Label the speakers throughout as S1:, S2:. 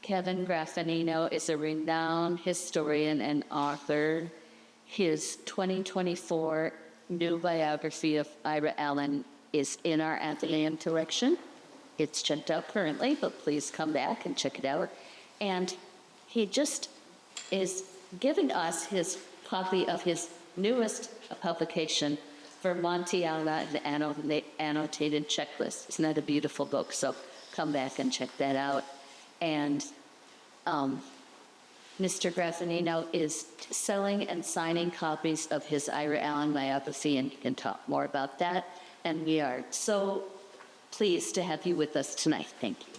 S1: Kevin Graffagnino is a renowned historian and author. His 2024 new biography of Ira Allen is in our Athenaeum collection. It's checked out currently, but please come back and check it out. And he just is giving us his copy of his newest publication, Vermontiana, the Annotated Checklist. Isn't that a beautiful book? So come back and check that out. And Mr. Graffagnino is selling and signing copies of his Ira Allen biography, and he can talk more about that. And we are so pleased to have you with us tonight. Thank you.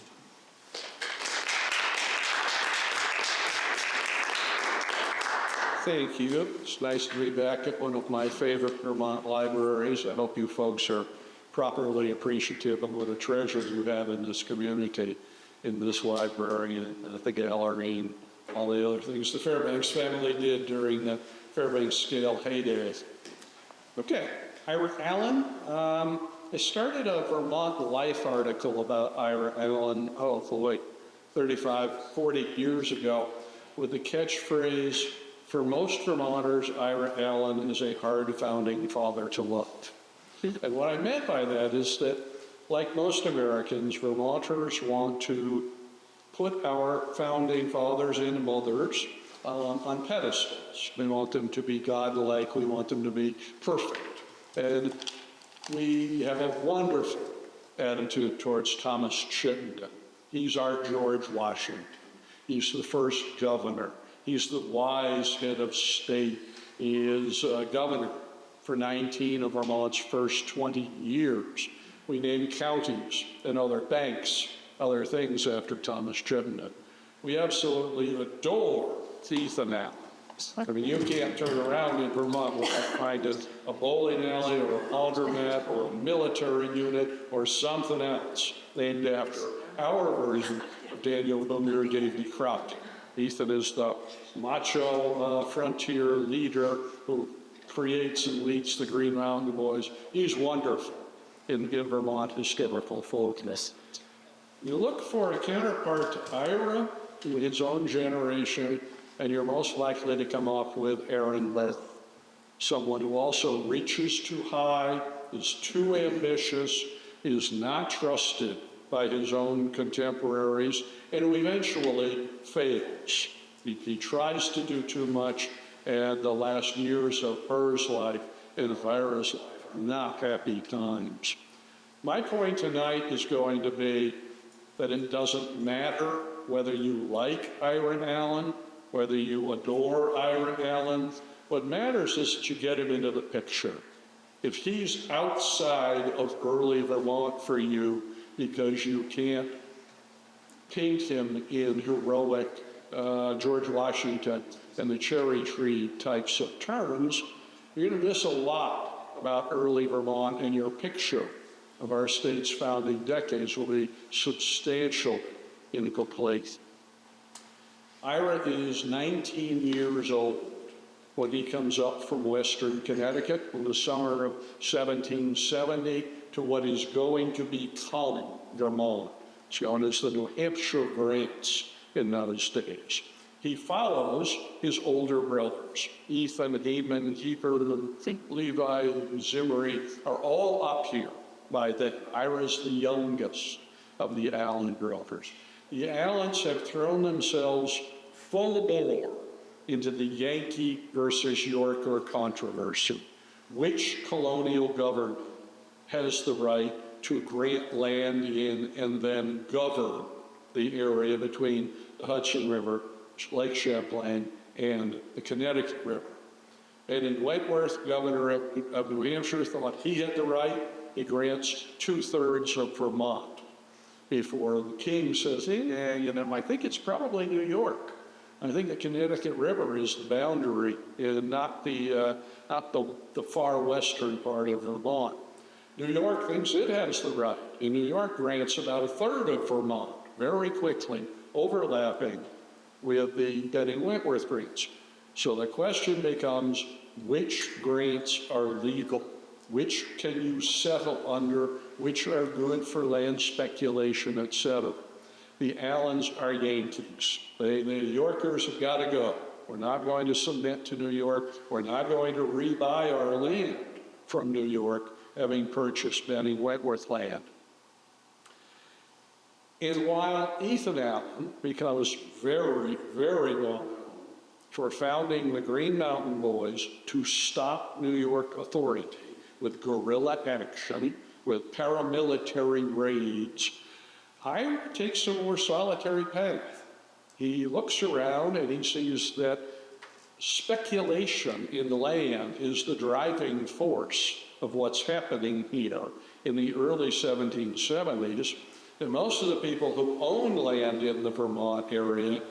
S2: Thank you. It's nice to be back at one of my favorite Vermont libraries. I hope you folks are properly appreciative of what a treasure you have in this community, in this library, and the gallery, and all the other things the Fairbanks family did during the Fairbanks scale heyday. Okay, Ira Allen. I started a Vermont Life article about Ira Allen, 35, 40 years ago, with the catchphrase, "For most Vermonters, Ira Allen is a hard founding father to love." And what I meant by that is that, like most Americans, Vermonters want to put our founding fathers and mothers on pedestals. We want them to be godlike. We want them to be perfect. And we have a wonderful attitude towards Thomas Chittenden. He's our George Washington. He's the first governor. He's the wise head of state. He is governor for 19 of Vermont's first 20 years. We named counties and other banks, other things after Thomas Chittenden. We absolutely adore Ethan Allen. I mean, you can't turn around in Vermont without finding a bowling alley or a laundromat or a military unit or something else named after our version of Daniel Boone Davy Crockett. Ethan is the macho frontier leader who creates and leads the Green Mountain Boys. He's wonderful in Vermont historical folkness. You look for a counterpart to Ira in his own generation, and you're most likely to come up with Aaron Leth, someone who also reaches too high, is too ambitious, is not trusted by his own contemporaries, and who eventually fails. He tries to do too much, and the last years of Ira's life and of Ira's life are not happy times. My point tonight is going to be that it doesn't matter whether you like Ira Allen, whether you adore Ira Allen. What matters is that you get him into the picture. If he's outside of early Vermont for you because you can't paint him in heroic George Washington and the cherry tree types of terms, you're going to miss a lot about early Vermont, and your picture of our state's founding decades will be substantially incomplete. Ira is 19 years old when he comes up from Western Connecticut in the summer of 1770 to what is going to become Vermont. It's known as the New Hampshire Grants in those days. He follows his older brothers. Ethan, Heman, Heber, Levi, and Zimri are all up here by then. Ira's the youngest of the Allen brothers. The Allens have thrown themselves full bore into the Yankee versus Yorker controversy. Which colonial government has the right to grant land in and then govern the area between the Hudson River, Lake Champlain, and the Connecticut River? And in Wentworth, governor of New Hampshire, thought he had the right. He grants 2/3 of Vermont before the king says, hey, I think it's probably New York. I think the Connecticut River is the boundary, and not the far western part of Vermont. New York thinks it has the right, and New York grants about 1/3 of Vermont very quickly, overlapping with the getting Wentworth grants. So the question becomes, which grants are legal? Which can you settle under? Which are good for land speculation, etc.? The Allens are Yankees. The New Yorkers have got to go. We're not going to submit to New York. We're not going to rebuy our land from New York, having purchased Benny Wentworth land. And while Ethan Allen becomes very, very well known for founding the Green Mountain Boys to stop New York authority with guerrilla action, with paramilitary raids, Ira takes a more solitary path. He looks around and he sees that speculation in the land is the driving force of what's happening here in the early 1770s. And most of the people who own land in the Vermont area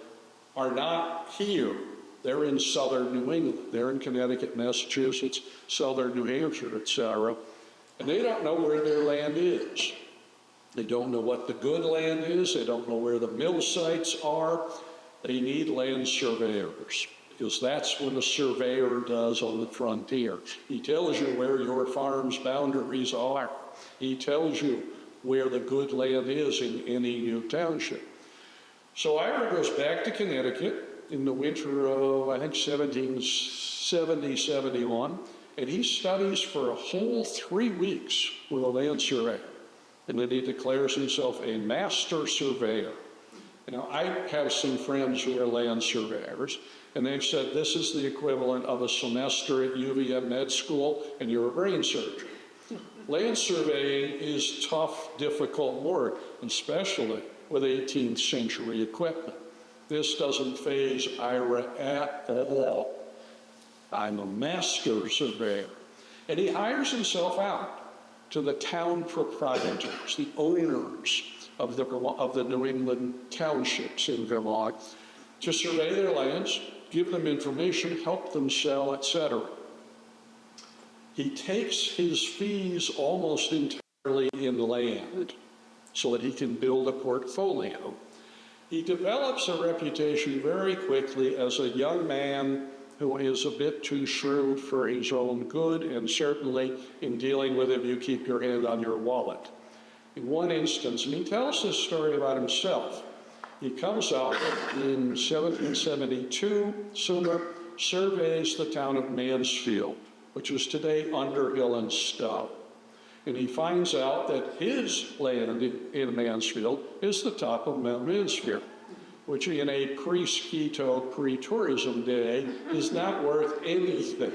S2: are not here. They're in southern New England. They're in Connecticut, Massachusetts, southern New Hampshire, etc. And they don't know where their land is. They don't know what the good land is. They don't know where the mill sites are. They need land surveyors, because that's what a surveyor does on the frontier. He tells you where your farm's boundaries are. He tells you where the good land is in any new township. So Ira goes back to Connecticut in the winter of, I think, 1770, 71, and he studies for a whole 3 weeks with a land surveyor. And then he declares himself a master surveyor. Now, I have some friends who are land surveyors, and they've said this is the equivalent of a semester at UVM med school, and you're a brain surgeon. Land surveying is tough, difficult work, especially with 18th century equipment. This doesn't faze Ira at all. I'm a master surveyor. And he hires himself out to the town proprietors, the owners of the New England townships in Vermont, to survey their lands, give them information, help them sell, etc. He takes his fees almost entirely in land so that he can build a portfolio. He develops a reputation very quickly as a young man who is a bit too shrewd for his own good, and certainly in dealing with him, you keep your hand on your wallet. In one instance, and he tells this story about himself, he comes out in 1772, Summer, surveys the town of Mansfield, which is today Underhill and Stowe. And he finds out that his land in Mansfield is the top of Mount Mansfield, which in a pre-Skeeto, pre-tourism day is not worth anything.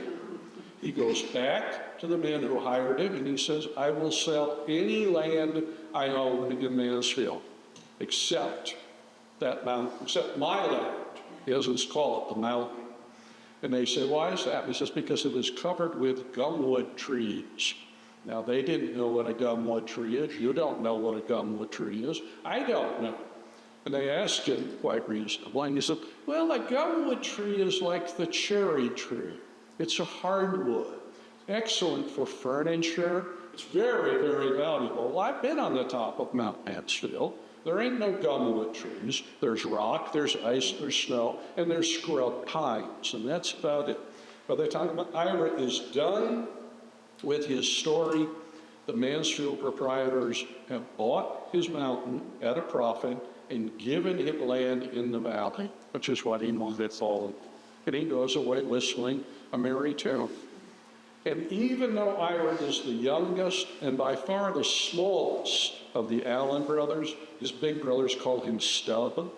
S2: He goes back to the men who hired him and he says, I will sell any land I own in Mansfield, except that mountain, except my land. He doesn't call it the mountain. And they say, why is that? He says, because it is covered with gumwood trees. Now, they didn't know what a gumwood tree is. You don't know what a gumwood tree is. I don't know. And they asked him, quite reasonably, and he said, well, a gumwood tree is like the cherry tree. It's a hardwood, excellent for furniture. It's very, very valuable. Well, I've been on the top of Mount Mansfield. There ain't no gumwood trees. There's rock, there's ice, there's snow, and there's scrub pines, and that's about it. By the time Ira is done with his story, the Mansfield proprietors have bought his mountain at a profit and given him land in the valley, which is what he wanted all. And he goes away whistling a merry tune. And even though Ira is the youngest and by far the smallest of the Allen brothers, his big brothers call him Stub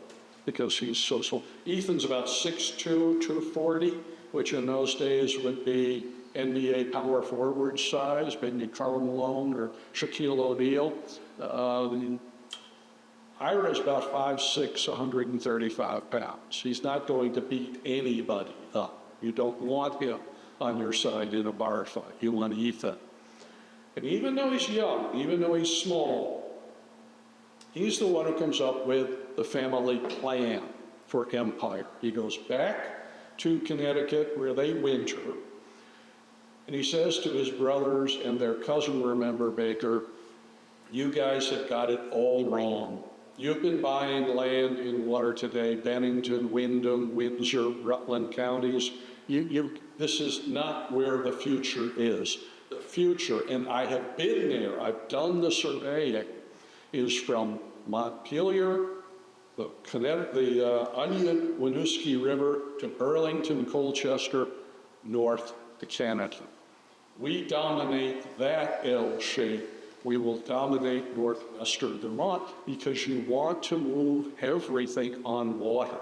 S2: because he's so small. Ethan's about 6'2", 240, which in those days would be NBA power forward size, maybe Karl Malone or Shaquille O'Neal. Ira is about 5'6", 135 pounds. He's not going to beat anybody up. You don't want him on your side in a bar fight. You want Ethan. And even though he's young, even though he's small, he's the one who comes up with the family plan for empire. He goes back to Connecticut where they winter, and he says to his brothers and their cousin, remember, Baker, you guys have got it all wrong. You've been buying land in what are today Bennington, Windham, Windsor, Rutland counties. This is not where the future is. The future, and I have been there, I've done the surveying, is from Montpelier the Onion, Winooski River to Burlington, Colchester, north to Canada. We dominate that L shape. We will dominate northwestern Vermont because you want to move everything on water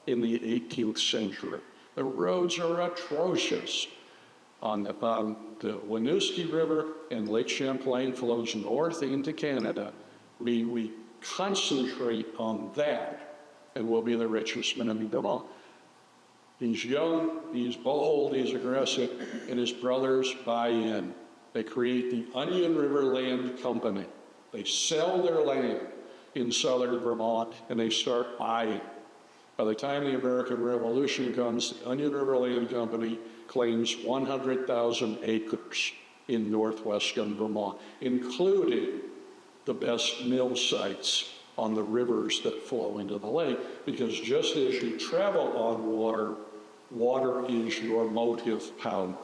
S2: in the 18th century. The roads are atrocious. On the Winooski River and Lake Champlain flows north into Canada. We concentrate on that, and we'll be the richest man in Vermont. He's young, he's bold, he's aggressive, and his brothers buy in. They create the Onion River Land Company. They sell their land in southern Vermont, and they start buying. By the time the American Revolution comes, the Onion River Land Company claims 100,000 acres in northwestern Vermont, including the best mill sites on the rivers that flow into the lake, because just as you travel on water, water is your motive power.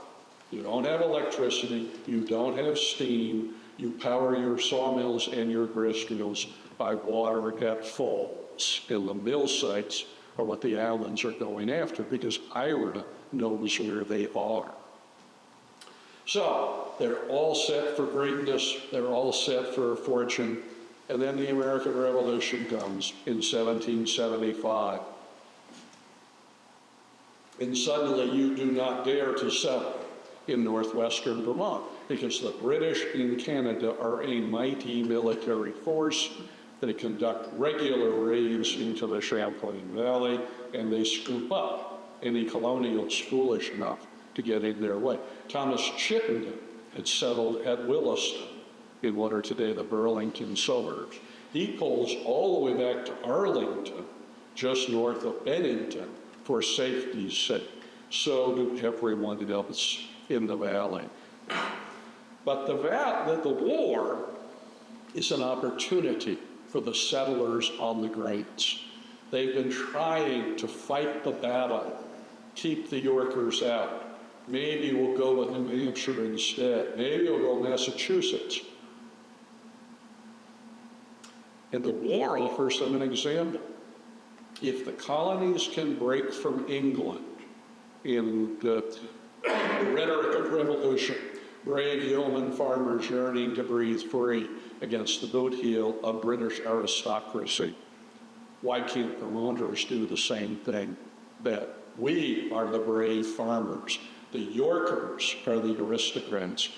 S2: You don't have electricity, you don't have steam, you power your sawmills and your grist mills by water that falls. And the mill sites are what the Allens are going after, because Ira knows where they are. So they're all set for greatness, they're all set for fortune, and then the American Revolution comes in 1775. And suddenly you do not dare to settle in northwestern Vermont, because the British in Canada are a mighty military force. They conduct regular raids into the Champlain Valley, and they scoop up any colonials foolish enough to get in their way. Thomas Chittenden had settled at Williston in what are today the Burlington suburbs. He pulls all the way back to Arlington, just north of Bennington, for safety's sake. So do everyone else in the valley. But the war is an opportunity for the settlers on the Greats. They've been trying to fight the battle, keep the Yorkers out. Maybe we'll go with New Hampshire instead. Maybe we'll go Massachusetts. And the war offers them an example. If the colonies can break from England in the rhetoric of revolution, brave yeoman farmers yearning to breathe free against the boot heel of British aristocracy, why can't Vermonters do the same thing? That we are the brave farmers. The Yorkers are the aristocrats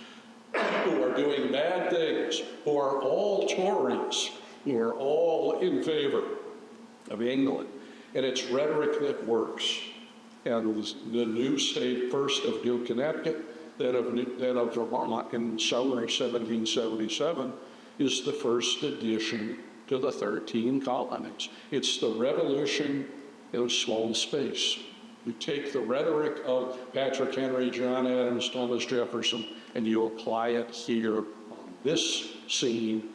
S2: who are doing bad things, who are all Tories, who are all in favor of England. And it's rhetoric that works. And the new state, first of New Connecticut, then of Vermont in summer 1777, is the first addition to the 13 colonies. It's the revolution in a small space. You take the rhetoric of Patrick Henry, John Adams, Thomas Jefferson, and you apply it here on this scene,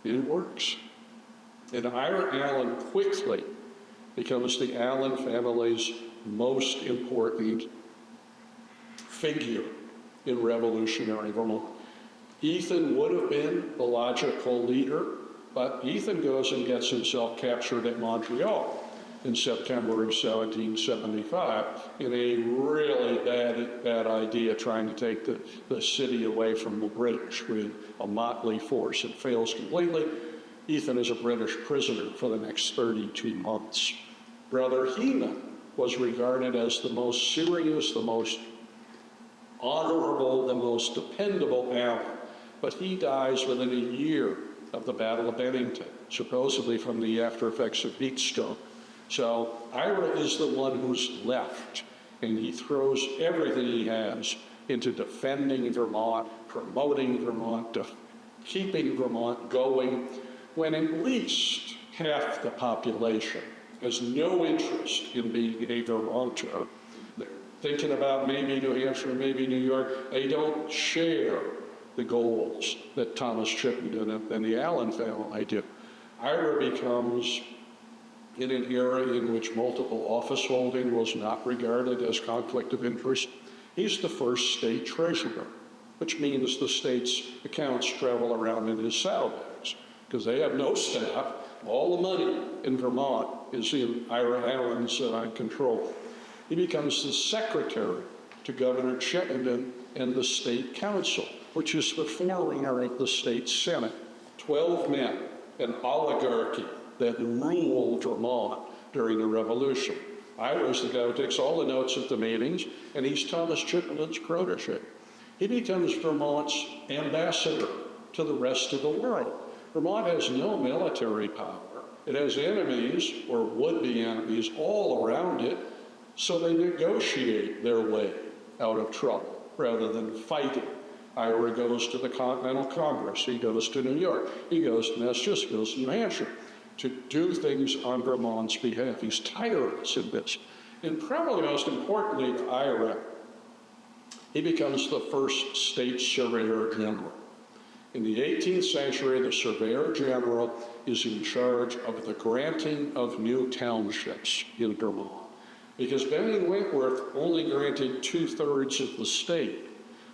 S2: it works. And Ira Allen quickly becomes the Allen family's most important figure in revolutionary Vermont. Ethan would have been the logical leader, but Ethan goes and gets himself captured at Montreal in September of 1775 in a really bad idea, trying to take the city away from the British with a motley force. It fails completely. Ethan is a British prisoner for the next 32 months. Brother Heman was regarded as the most serious, the most honorable, the most dependable ally, but he dies within a year of the Battle of Bennington, supposedly from the after effects of heat stroke. So Ira is the one who's left, and he throws everything he has into defending Vermont, promoting Vermont, keeping Vermont going, when at least half the population has no interest in being a Vermonter. They're thinking about maybe New Hampshire, maybe New York. They don't share the goals that Thomas Chittenden and the Allen family do. Ira becomes, in an era in which multiple office holding was not regarded as conflict of interest, he's the first state treasurer, which means the state's accounts travel around in his saddlebags, because they have no staff, All the money in Vermont is in Ira Allen's control. He becomes the secretary to Governor Chittenden and the state council, which is the following of the state senate. 12 men, an oligarchy that ruled Vermont during the revolution. Ira's the guy who takes all the notes at the meetings, and he's Thomas Chittenden's protege. He becomes Vermont's ambassador to the rest of the world. Vermont has no military power. It has enemies, or would-be enemies, all around it, so they negotiate their way out of trouble rather than fighting. Ira goes to the Continental Congress. He goes to New York. He goes to Massachusetts. He goes to New Hampshire to do things on Vermont's behalf. He's tireless in this. And probably most importantly to Ira, he becomes the first state surveyor general. In the 18th century, the surveyor general is in charge of the granting of new townships in Vermont. Because Benning Wentworth only granted 2/3 of the state.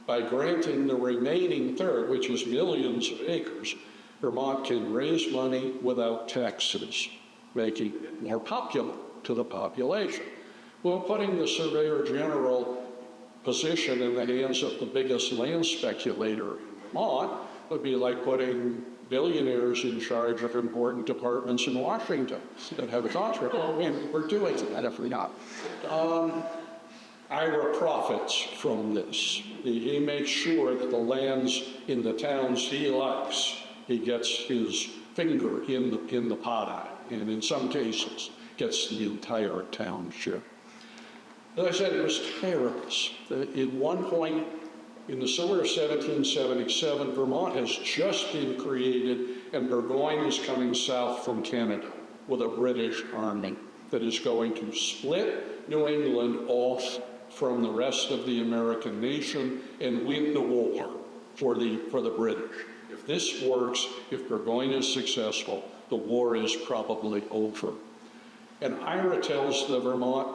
S2: By granting the remaining third, which is millions of acres, Vermont can raise money without taxes, making it more popular to the population. Well, putting the surveyor general position in the hands of the biggest land speculator in Vermont would be like putting billionaires in charge of important departments in Washington that have a contract. Well, we're doing that if we're not. Ira profits from this. He makes sure that the lands in the towns he likes, he gets his finger in the pot at, and in some cases gets the entire township. As I said, it was tireless. At one point, in the summer of 1777, Vermont has just been created, and Burgoyne is coming south from Canada with a British army that is going to split New England off from the rest of the American nation and win the war for the British. If this works, if Burgoyne is successful, the war is probably over. And Ira tells the Vermont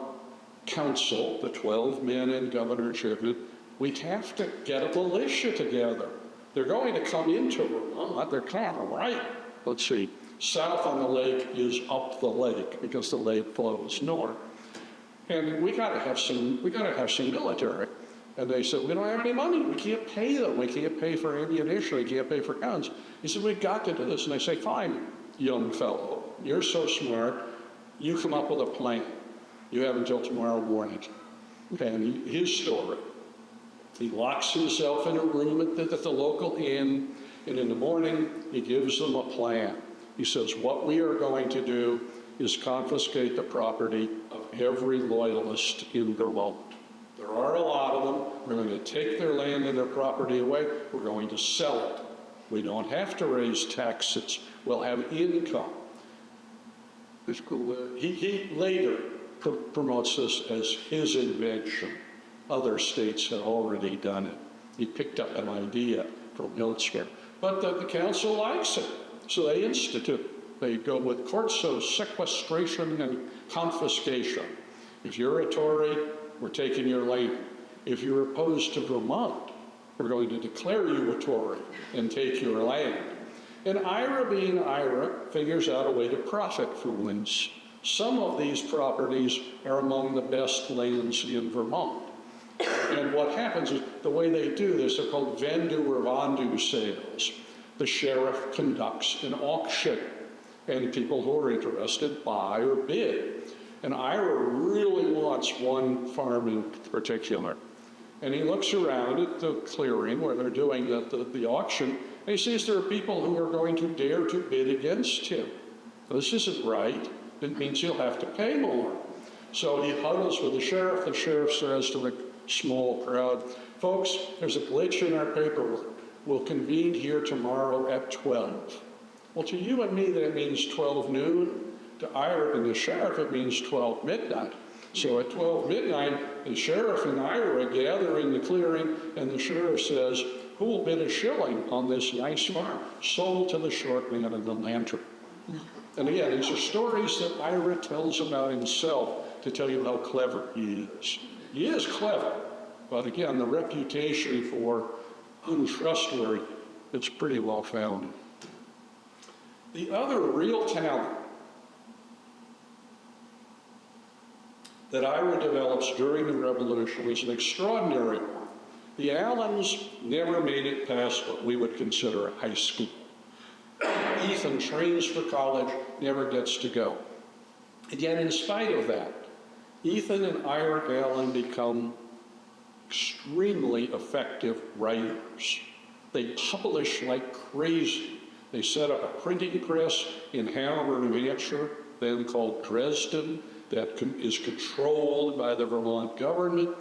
S2: Council, the 12 men and Governor Chittenden, we have to get a militia together. They're going to come into Vermont. They're kind of right. Let's see. South on the lake is up the lake because the lake flows north. And we got to have some military. And they said, we don't have any money. We can't pay them. We can't pay for ammunition. We can't pay for guns. He said, we've got to do this. And they say, fine, young fellow. You're so smart. You come up with a plan. You have until tomorrow morning. And his story. He locks himself in a room at the local inn, and in the morning, he gives them a plan. He says, what we are going to do is confiscate the property of every loyalist in Vermont. There are a lot of them. We're going to take their land and their property away. We're going to sell it. We don't have to raise taxes. We'll have income. He later promotes this as his invention. Other states had already done it. He picked up an idea from elsewhere. But the council likes it, so they institute it. They go with courts of sequestration and confiscation. If you're a Tory, we're taking your land. If you're opposed to Vermont, we're going to declare you a Tory and take your land. And Ira, being Ira, figures out a way to profit from this. Some of these properties are among the best lands in Vermont. And what happens is, the way they do this, they're called vendu or vendu sales. The sheriff conducts an auction, and people who are interested buy or bid. And Ira really wants one farm in particular. And he looks around at the clearing where they're doing the auction, and he sees there are people who are going to dare to bid against him. This isn't right. It means he'll have to pay more. So he huddles with the sheriff. The sheriff says to the small crowd, folks, there's a glitch in our paperwork. We'll convene here tomorrow at 12. Well, to you and me, that means 12 noon. To Ira and the sheriff, it means 12 midnight. So at 12 midnight, the sheriff and Ira gather in the clearing, and the sheriff says, who will bid a shilling on this nice farm? Sold to the short man and the lantern. And again, these are stories that Ira tells about himself to tell you how clever he is. He is clever, but again, the reputation for untrustworthy, it's pretty well founded. The other real talent that Ira develops during the Revolution was an extraordinary one. The Allens never made it past what we would consider high school. Ethan trains for college, never gets to go. And yet, in spite of that, Ethan and Ira Allen become extremely effective writers. They publish like crazy. They set up a printing press in Hanover, New Hampshire, then called Dresden, that is controlled by the Vermont government.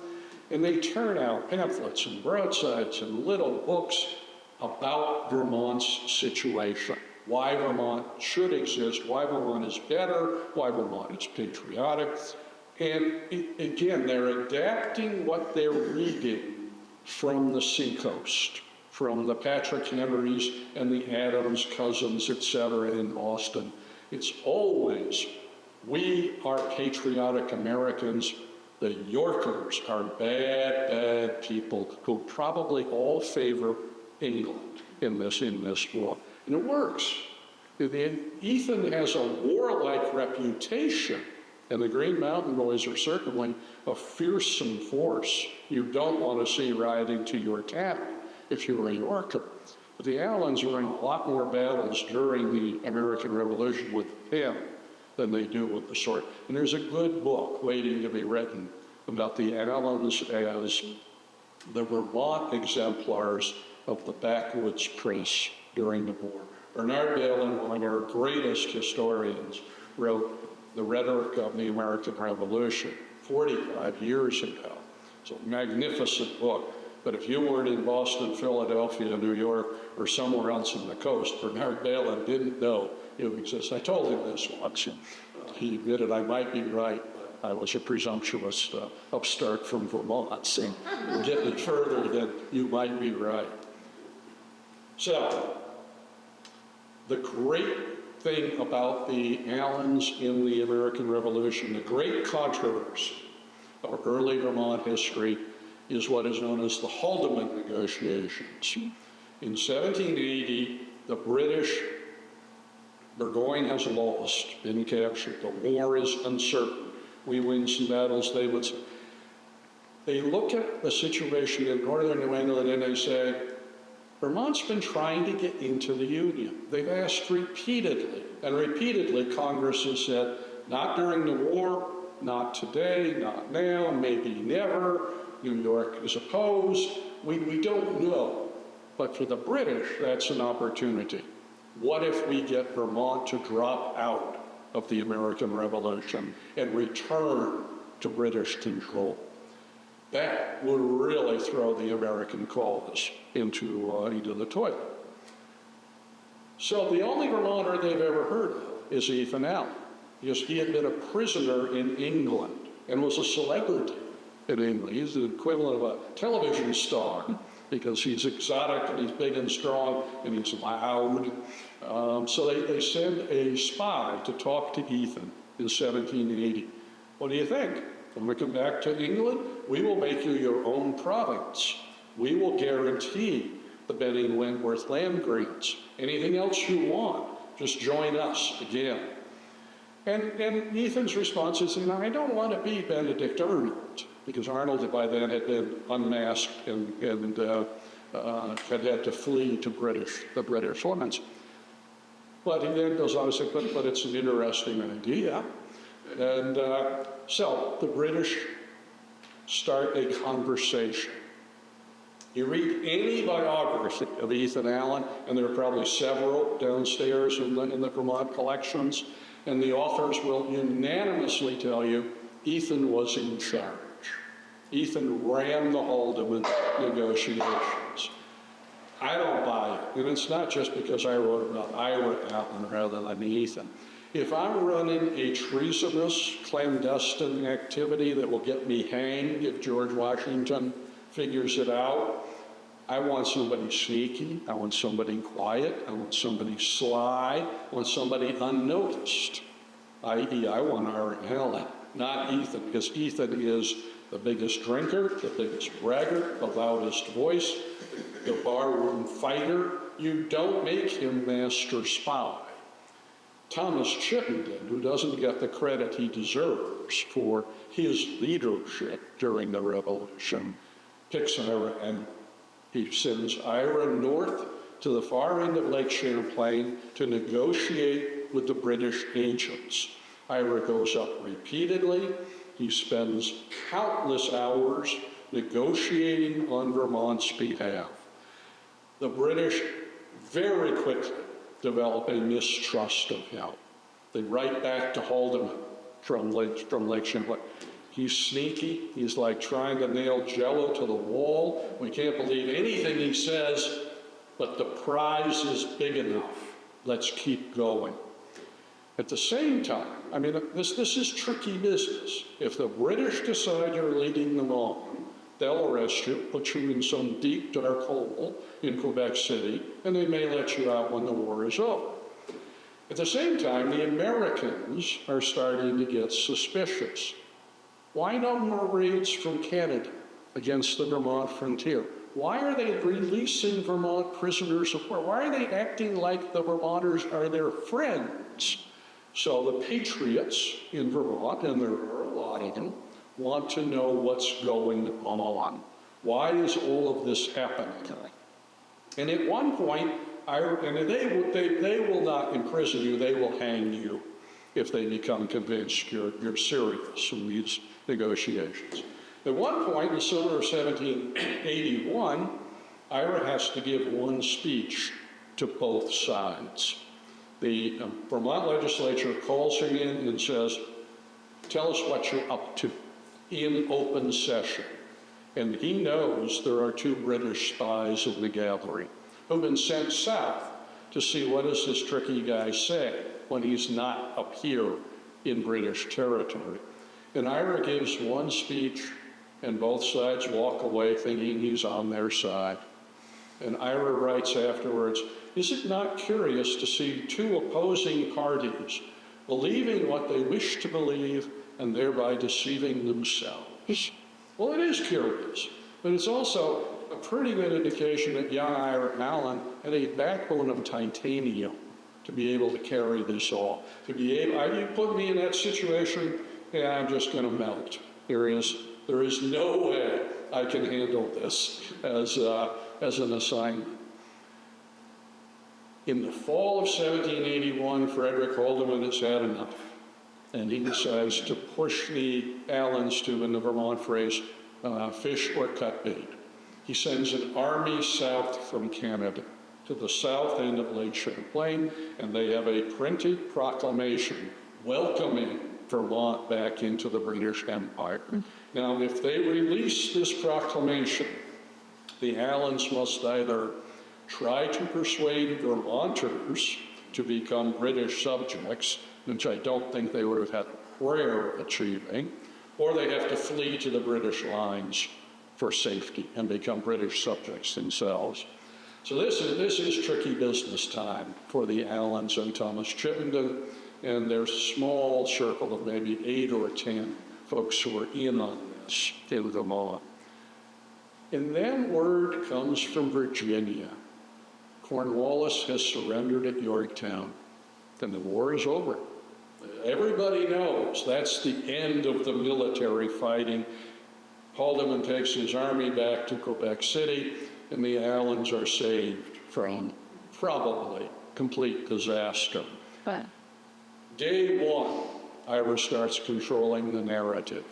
S2: And they turn out pamphlets and broadsides and little books about Vermont's situation. Why Vermont should exist, why Vermont is better, why Vermont is patriotic. And again, they're adapting what they're reading from the seacoast, from the Patrick Henrys and the Adams cousins, etc. in Boston. It's always, we are patriotic Americans. The Yorkers are bad, bad people who probably all favor England in this war. And it works. Ethan has a warlike reputation, and the Green Mountain Boys are certainly a fearsome force you don't want to see riding to your cabin if you're a Yorker. But the Allens are in a lot more battles during the American Revolution with him than they do with the sword. And there's a good book waiting to be written about the Allens as the Vermont exemplars of the backwoods press during the war. Bernard Allen, one of our greatest historians, wrote The Rhetoric of the American Revolution 45 years ago. It's a magnificent book. But if you weren't in Boston, Philadelphia, New York, or somewhere else on the coast, Bernard Allen didn't know it exists. I told him this once. He admitted I might be right. I was a presumptuous upstart from Vermont, so getting further than you might be right. So, the great thing about the Allens in the American Revolution, the great controversy of early Vermont history, is what is known as the Haldeman negotiations. In 1780, the British, Burgoyne has lost, been captured. The war is uncertain. We win some battles, they would say. They look at the situation in northern New England and they say, Vermont's been trying to get into the Union. They've asked repeatedly, and repeatedly Congress has said, not during the war, not today, not now, maybe never. New York is opposed. We don't know. But for the British, that's an opportunity. What if we get Vermont to drop out of the American Revolution and return to British control? That would really throw the American cause into the toilet. So the only Vermonter they've ever heard of is Ethan Allen, because he had been a prisoner in England and was a celebrity in England. He's the equivalent of a television star because he's exotic and he's big and strong and he's loud. So they send a spy to talk to Ethan in 1780. What do you think? When we come back to England, we will make you your own province. We will guarantee the Benning Wentworth land grants. Anything else you want, just join us again. And Ethan's response is, I don't want to be Benedict Arnold, because Arnold by then had been unmasked and had to flee to the British lines. But he then goes on to say, but it's an interesting idea. And so the British start a conversation. You read any biography of Ethan Allen, and there are probably several downstairs in the Vermont collections, and the authors will unanimously tell you Ethan was in charge. Ethan ran the Haldeman negotiations. I don't buy it, and it's not just because I wrote about Ira Allen rather than Ethan. If I'm running a treasonous, clandestine activity that will get me hanged if George Washington figures it out, I want somebody sneaky, I want somebody quiet, I want somebody sly, I want somebody unnoticed, i.e. I want Ira Allen, not Ethan, because Ethan is the biggest drinker, the biggest braggart, the loudest voice, the barroom fighter. You don't make him master spy. Thomas Chittenden, who doesn't get the credit he deserves for his leadership during the Revolution, picks Ira and he sends Ira north to the far end of Lake Champlain to negotiate with the British agents. Ira goes up repeatedly. He spends countless hours negotiating on Vermont's behalf. The British very quickly develop a mistrust of him. They write back to Haldeman from Lake Champlain. He's sneaky. He's like trying to nail Jello to the wall. We can't believe anything he says, but the prize is big enough. Let's keep going. At the same time, I mean, this is tricky business. If the British decide you're leading them on, they'll arrest you, put you in some deep, dark hole in Quebec City, and they may let you out when the war is over. At the same time, the Americans are starting to get suspicious. Why no more raids from Canada against the Vermont frontier? Why are they releasing Vermont prisoners of war? Why are they acting like the Vermonters are their friends? So the patriots in Vermont, and there are a lot of them, want to know what's going on. Why is all of this happening? And at one point, they will not imprison you, they will hang you if they become convinced you're serious in these negotiations. At one point, in the summer of 1781, Ira has to give one speech to both sides. The Vermont legislature calls him in and says, tell us what you're up to in open session. And he knows there are two British spies in the gathering who've been sent south to see what does this tricky guy say when he's not up here in British territory. And Ira gives one speech, and both sides walk away thinking he's on their side. And Ira writes afterwards, is it not curious to see two opposing parties believing what they wish to believe and thereby deceiving themselves? Well, it is curious, but it's also a pretty good indication that young Ira Allen had a backbone of titanium to be able to carry this off. To be able, you put me in that situation, yeah, I'm just going to melt. There is no way I can handle this as an assignment. In the fall of 1781, Frederick Haldeman has had enough, and he decides to push the Allens to, in the Vermont phrase, fish or cut bait. He sends an army south from Canada to the south end of Lake Champlain, and they have a printed proclamation welcoming Vermont back into the British Empire. Now, if they release this proclamation, the Allens must either try to persuade Vermonters to become British subjects, which I don't think they would have had a prayer of achieving, or they have to flee to the British lines for safety and become British subjects themselves. So this is tricky business time for the Allens and Thomas Chittenden and their small circle of maybe 8 or 10 folks who are in on this in Vermont. And then word comes from Virginia. Cornwallis has surrendered at Yorktown, and the war is over. Everybody knows that's the end of the military fighting. Haldeman takes his army back to Quebec City, and the Allens are saved from probably complete disaster.
S1: But
S2: Day one, Ira starts controlling the narrative.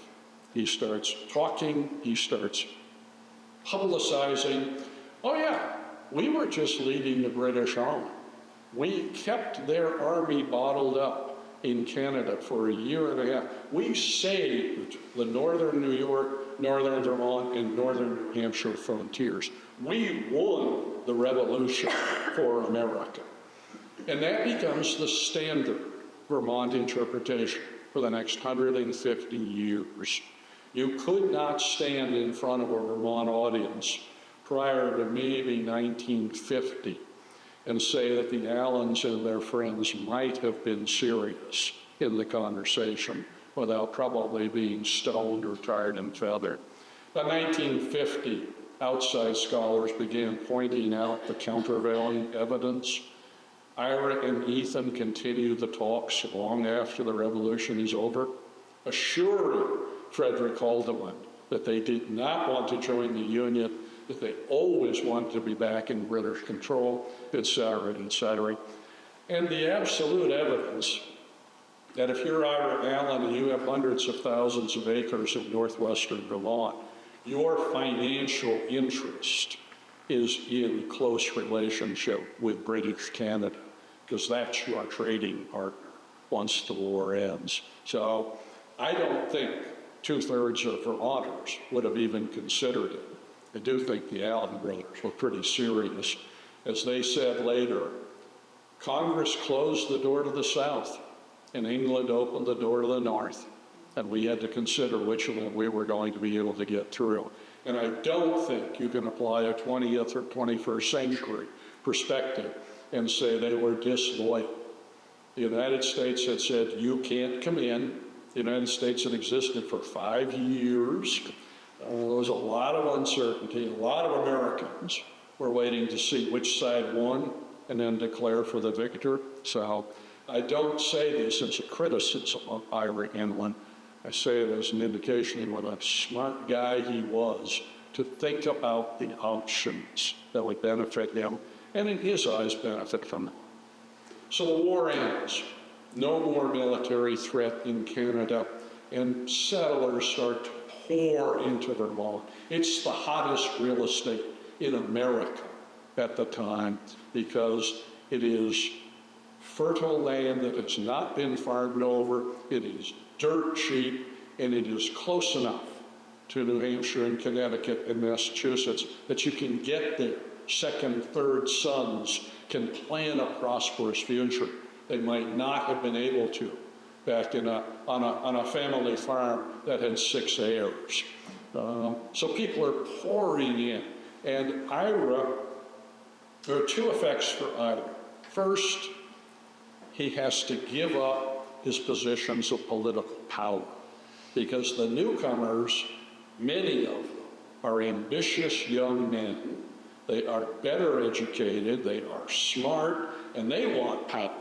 S2: He starts talking, he starts publicizing, oh yeah, we were just leading the British army. We kept their army bottled up in Canada for a year and a half. We saved the northern New York, northern Vermont, and northern New Hampshire frontiers. We won the revolution for America. And that becomes the standard Vermont interpretation for the next 150 years. You could not stand in front of a Vermont audience prior to maybe 1950 and say that the Allens and their friends might have been serious in the conversation without probably being stoned or tarred and feathered. By 1950, outside scholars began pointing out the countervailing evidence. Ira and Ethan continue the talks long after the revolution is over, assuring Frederick Haldimand that they did not want to join the Union, that they always wanted to be back in British control, et cetera, et cetera. And the absolute evidence that if you're Ira Allen and you have hundreds of thousands of acres of northwestern Vermont, your financial interest is in close relationship with British Canada, because that's your trading partner once the war ends. So I don't think two-thirds of Vermonters would have even considered it. I do think the Allen brothers were pretty serious. As they said later, Congress closed the door to the South, and England opened the door to the North, and we had to consider which of them we were going to be able to get through. And I don't think you can apply a 20th or 21st century perspective and say they were disloyal. The United States had said, you can't come in. The United States had existed for 5 years. There was a lot of uncertainty. A lot of Americans were waiting to see which side won and then declare for the victor. So I don't say this as a criticism of Ira Allen. I say it as an indication of what a smart guy he was to think about the options that would benefit him and in his eyes benefit from them. So the war ends. No more military threat in Canada, and settlers start to pour into Vermont. It's the hottest real estate in America at the time because it is fertile land that has not been farmed over, it is dirt cheap, and it is close enough to New Hampshire and Connecticut and Massachusetts that you can get there. Second, third sons can plan a prosperous future. They might not have been able to back on a family farm that had 6 heirs. So people are pouring in. And Ira, there are 2 effects for Ira. First, he has to give up his positions of political power because the newcomers, many of them, are ambitious young men. They are better educated, they are smart, and they want power.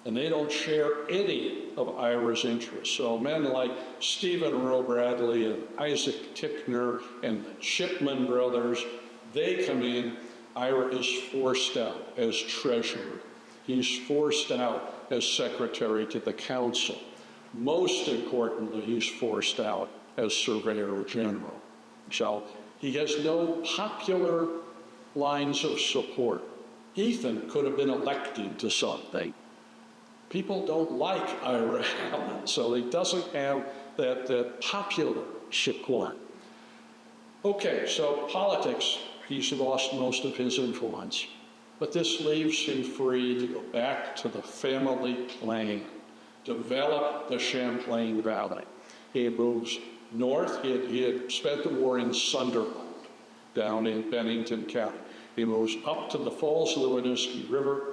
S2: And they don't share any of Ira's interests. So men like Stephen Roe Bradley and Isaac Tickner and the Shipman brothers, they come in. Ira is forced out as treasurer. He's forced out as secretary to the council. Most importantly, he's forced out as surveyor general. So he has no popular lines of support. Ethan could have been elected to something. People don't like Ira Allen, so he doesn't have that popular support. Okay, so politics, he's lost most of his influence. But this leaves him free to go back to the family land, develop the Champlain Valley. He moves north. He had spent the war in Sunderland, down in Bennington County. He moves up to the falls of the Winooski River.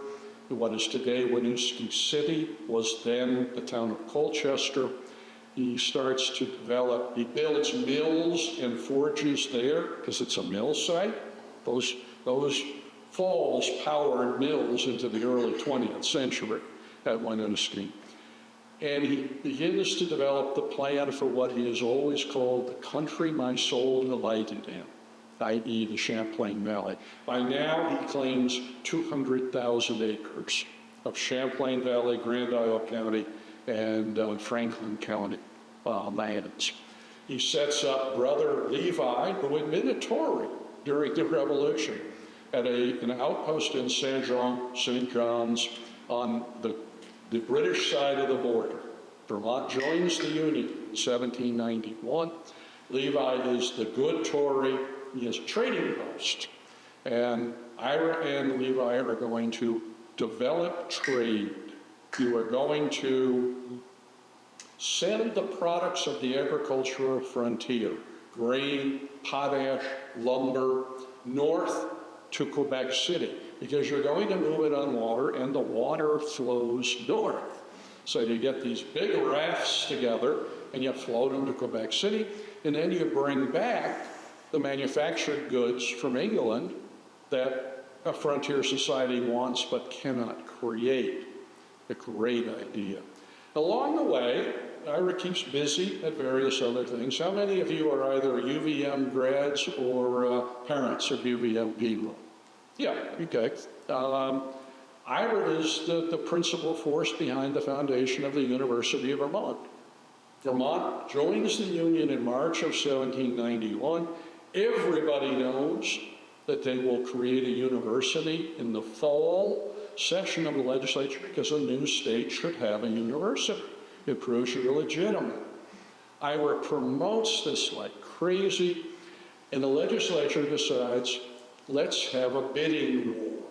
S2: What is today Winooski City was then the town of Colchester. He starts to develop, he builds mills and forges there because it's a mill site. Those falls powered mills into the early 20th century at Winooski. And he begins to develop the plan for what he has always called the country my soul delighted in, i.e. the Champlain Valley. By now, he claims 200,000 acres of Champlain Valley, Grand Isle County, and Franklin County lands. He sets up brother Levi, who had been a Tory during the Revolution, at an outpost in St. John's on the British side of the border. Vermont joins the Union in 1791. Levi is the good Tory. He is a trading post. And Ira and Levi are going to develop trade. You are going to send the products of the agricultural frontier, grain, potash, lumber, north to Quebec City, because you're going to move it on water, and the water flows north. So you get these big rafts together, and you float them to Quebec City, and then you bring back the manufactured goods from England that a frontier society wants but cannot create. A great idea. Along the way, Ira keeps busy at various other things. How many of you are either UVM grads or parents of UVM people? Yeah, okay. Ira is the principal force behind the foundation of the University of Vermont. Vermont joins the Union in March of 1791. Everybody knows that they will create a university in the fall session of the legislature because a new state should have a university. It proves you're legitimate. Ira promotes this like crazy, and the legislature decides, let's have a bidding war.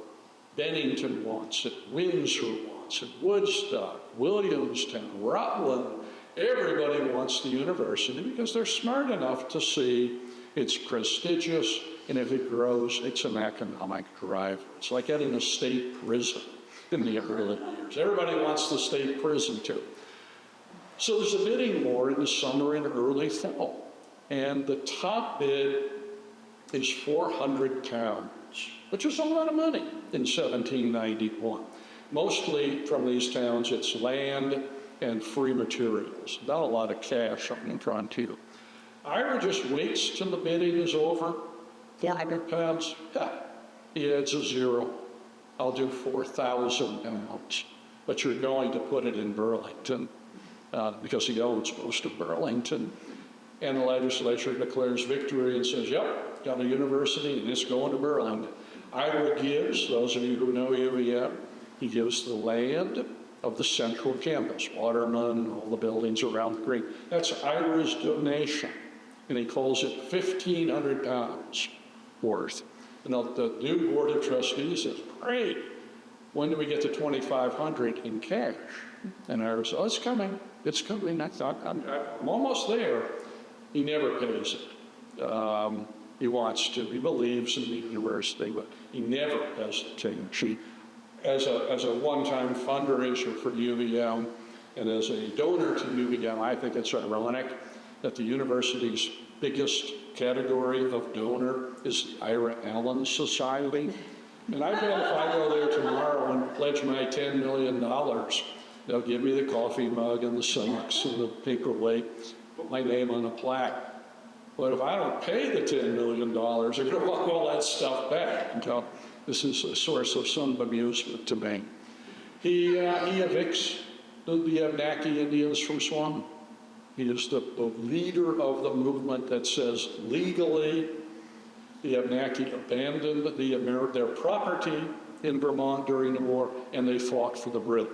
S2: Bennington wants it, Windsor wants it, Woodstock, Williamstown, Rutland. Everybody wants the university because they're smart enough to see it's prestigious, and if it grows, it's an economic driver. It's like getting a state prison in the early years. Everybody wants the state prison too. So there's a bidding war in the summer and early fall, and the top bid is 400 pounds, which is a lot of money in 1791. Mostly from these towns, it's land and free materials, not a lot of cash on the frontier. Ira just waits till the bidding is over. 400 pounds, he adds a zero. I'll do 4,000 pounds, but you're going to put it in Burlington because he owns most of Burlington. And the legislature declares victory and says, yep, got a university and it's going to Burlington. Ira gives, those of you who know UVM, he gives the land of the central campus, Waterman, all the buildings around the green. That's Ira's donation, and he calls it 1,500 pounds worth. And the new board of trustees says, great, when do we get to 2,500 in cash? And Ira says, oh, it's coming, I'm almost there. He never pays it. He wants to, he believes in the university, but he never has the change. As a one-time fundraiser for UVM and as a donor to UVM, I think it's ironic that the university's biggest category of donor is the Ira Allen Society. And I bet if I go there tomorrow and pledge my $10 million, they'll give me the coffee mug and the socks and the paperweight, put my name on a plaque. But if I don't pay the $10 million, they're going to want all that stuff back. So this is a source of some amusement to me. He evicts the Abenaki Indians from Swan. He is the leader of the movement that says legally the Abenaki abandoned their property in Vermont during the war, and they fought for the British.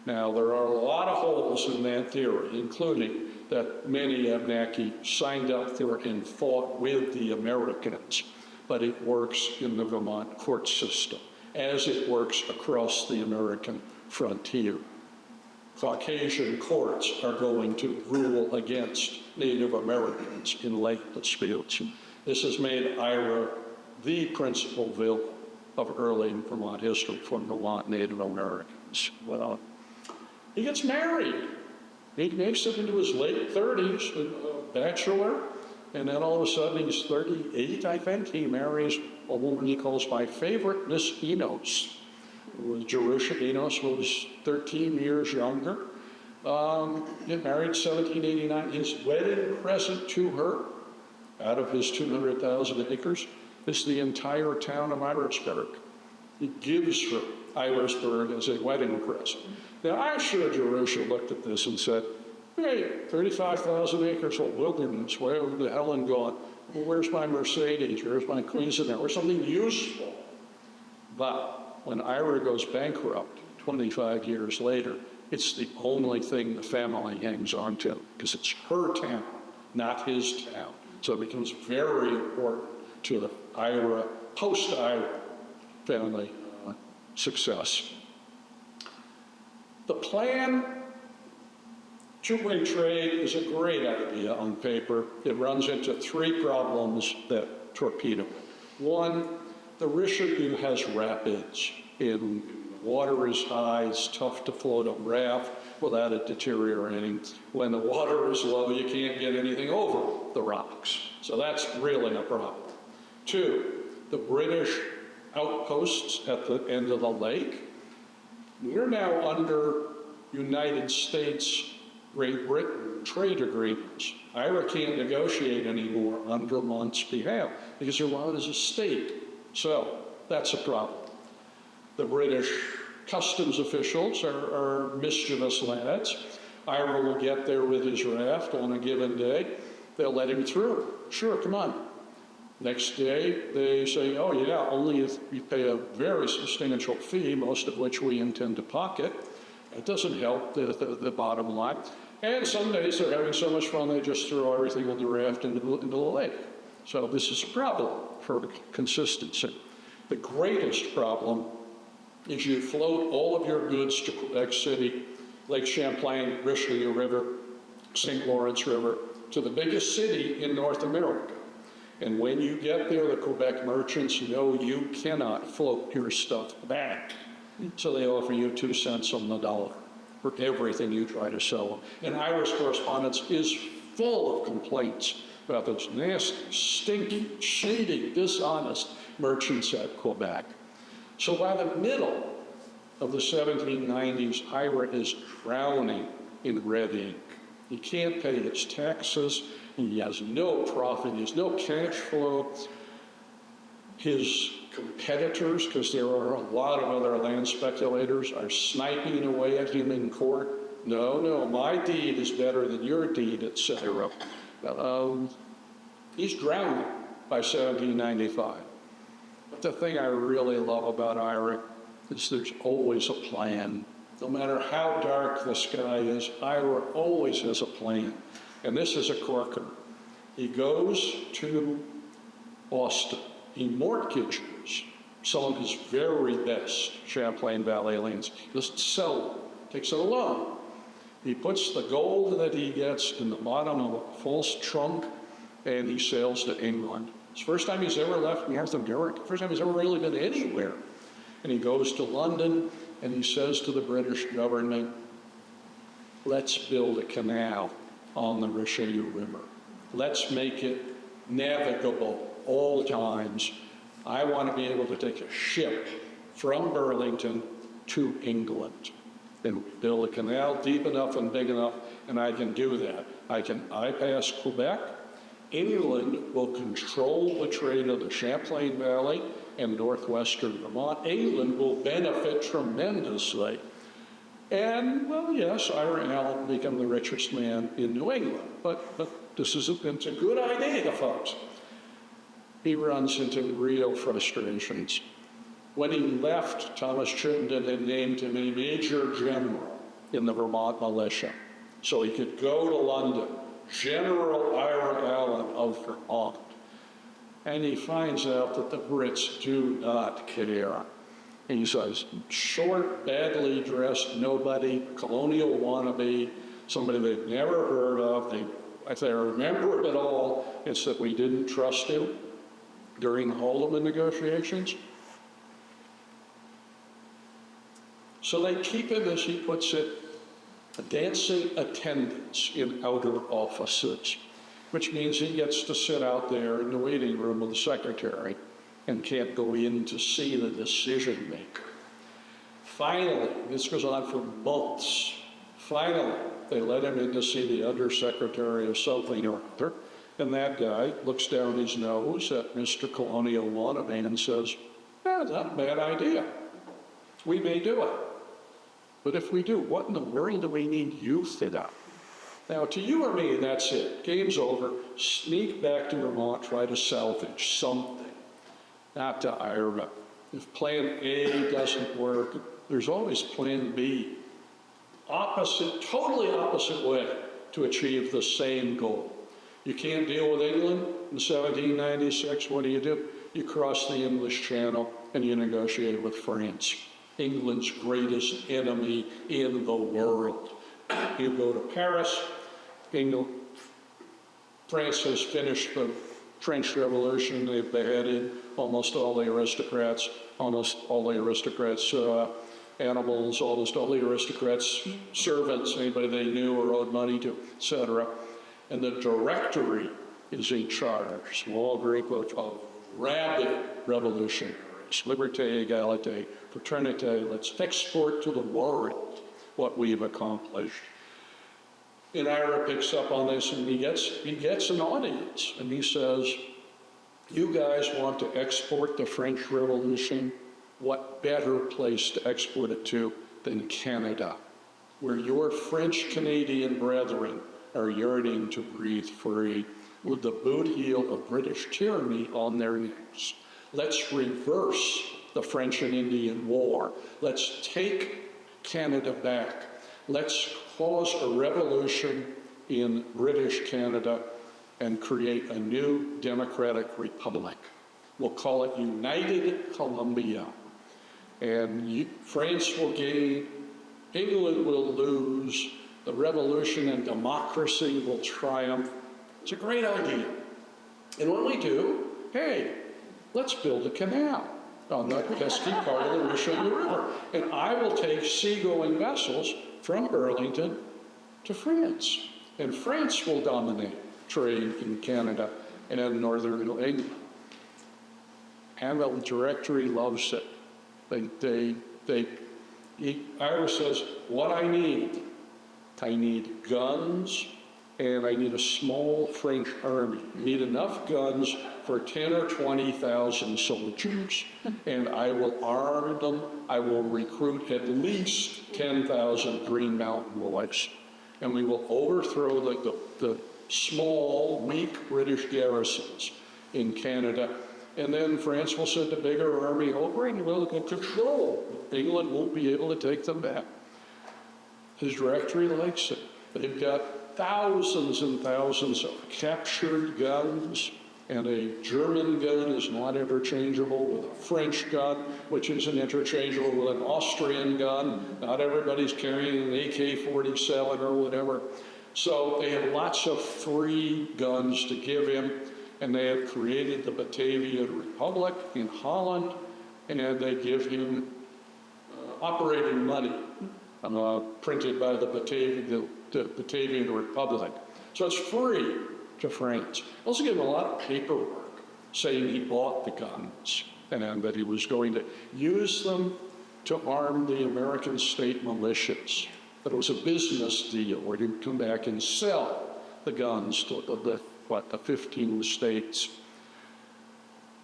S2: Now, there are a lot of holes in that theory, including that many Abenaki signed up for and fought with the Americans, but it works in the Vermont court system, as it works across the American frontier. Caucasian courts are going to rule against Native Americans in lake disputes. This has made Ira the principal villain of early Vermont history for Vermont Native Americans. Well, he gets married. He makes it into his late 30s, a bachelor, and then all of a sudden he's 38, I think. He marries a woman he calls my favorite, Miss Enos. Jerusha Enos was 13 years younger. He married 1789. His wedding present to her, out of his 200,000 acres, is the entire town of Irisburg. He gives her Irisburg as a wedding present. Now, I'm sure Jerusha looked at this and said, hey, 35,000 acres of wilderness, where the Helen gone? Well, where's my Mercedes? Where's my Cuisinart? Where's something useful? But when Ira goes bankrupt 25 years later, it's the only thing the family hangs on to, because it's her town, not his town. So it becomes very important to the Ira, post-Ira family success. The plan, two-way trade, is a great idea on paper. It runs into three problems that torpedo it. One, the Richelieu has rapids. In water is high, it's tough to float a raft without it deteriorating. When the water is low, you can't get anything over the rocks. So that's really a problem. Two, the British outposts at the end of the lake. We're now under United States, Great Britain trade agreements. Ira can't negotiate anymore on Vermont's behalf because Vermont is a state. So that's a problem. The British customs officials are mischievous lads. Ira will get there with his raft on a given day. They'll let him through. Sure, come on. Next day, they say, oh yeah, only if you pay a very substantial fee, most of which we intend to pocket. It doesn't help the bottom line. And some days they're having so much fun, they just throw everything on the raft into the lake. So this is a problem for consistency. The greatest problem is you float all of your goods to Quebec City, Lake Champlain, Richelieu River, St. Lawrence River, to the biggest city in North America. And when you get there, the Quebec merchants know you cannot float your stuff back. So they offer you 2 cents on the dollar for everything you try to sell them. And Ira's correspondence is full of complaints about those nasty, stinky, shady, dishonest merchants at Quebec. So by the middle of the 1790s, Ira is drowning in red ink. He can't pay his taxes. He has no profit. He has no cash flow. His competitors, because there are a lot of other land speculators, are sniping away at him in court. No, my deed is better than your deed, etc. He's drowning by 1795. But the thing I really love about Ira is there's always a plan. No matter how dark the sky is, Ira always has a plan. And this is a corker. He goes to Boston. He mortgages some of his very best Champlain Valley lands. He doesn't sell them, takes it a loan. He puts the gold that he gets in the bottom of a false trunk, and he sails to England. It's the first time he's ever left North America, first time he's ever really been anywhere. And he goes to London, and he says to the British government, let's build a canal on the Richelieu River. Let's make it navigable all times. I want to be able to take a ship from Burlington to England. Then build a canal deep enough and big enough, and I can do that. I can bypass Quebec. England will control the trade of the Champlain Valley and northwestern Vermont. England will benefit tremendously. And, well, yes, Ira Allen will become the richest man in New England. But this is it's a good idea, folks. He runs into real frustrations. When he left, Thomas Chittenden had named him a major general in the Vermont militia. So he could go to London, General Ira Allen of Vermont. And he finds out that the Brits do not care. He's a short, badly dressed nobody, colonial wannabe, somebody they've never heard of. If they remember it at all, it's that we didn't trust him during the Holloman negotiations. So they keep him, as he puts it, a dancing attendance in outer offices, which means he gets to sit out there in the waiting room with the secretary and can't go in to see the decision maker. Finally, this goes on for months. Finally, they let him in to see the undersecretary of something or other, and that guy looks down his nose at Mr. Colonial Wannabe and says, that's not a bad idea. We may do it. But if we do, what in the world do we need you fit up? Now, to you or me, that's it. Game's over. Sneak back to Vermont, try to salvage something. Not to Ira. If plan A doesn't work, there's always plan B. Opposite, totally opposite way to achieve the same goal. You can't deal with England in 1796, what do? You cross the English Channel and you negotiate with France, England's greatest enemy in the world. You go to Paris, France has finished the French Revolution. They've beheaded almost all the aristocrats, animals, almost all the aristocrats, servants, anybody they knew or owed money to, etc. And the Directory is in charge, a small group of rabid revolutionaries. democracy, liberté, égalité, fraternité. Let's export to the world what we've accomplished. And Ira picks up on this, and he gets an audience, and he says, you guys want to export the French Revolution? What better place to export it to than Canada, where your French-Canadian brethren are yearning to breathe free with the boot heel of British tyranny on their necks. Let's reverse the French and Indian War. Let's take Canada back. Let's cause a revolution in British Canada and create a new democratic republic. We'll call it United Columbia. And France will gain, England will lose, the revolution and democracy will triumph. It's a great idea. And when we do, hey, let's build a canal on that pesky part of the Richelieu River. And I will take seagoing vessels from Burlington to France. And France will dominate trade in Canada and in northern England. And the Directory loves it. Ira says, what I need guns, and I need a small French army. I need enough guns for 10 or 20,000 soldiers, and I will arm them. I will recruit at least 10,000 Green Mountain boys, and we will overthrow the small, weak British garrisons in Canada. And then France will send a bigger army over and we'll get control. England won't be able to take them back. His Directory likes it. They've got thousands and thousands of captured guns, and a German gun is not interchangeable with a French gun, which isn't interchangeable with an Austrian gun. Not everybody's carrying an AK-47 or whatever. So they have lots of free guns to give him. And they have created the Batavian Republic in Holland, and they give him operating money printed by the Batavian Republic. So it's free to France. Also give him a lot of paperwork saying he bought the guns and that he was going to use them to arm the American state militias. That it was a business deal where he'd come back and sell the guns to the 15 states.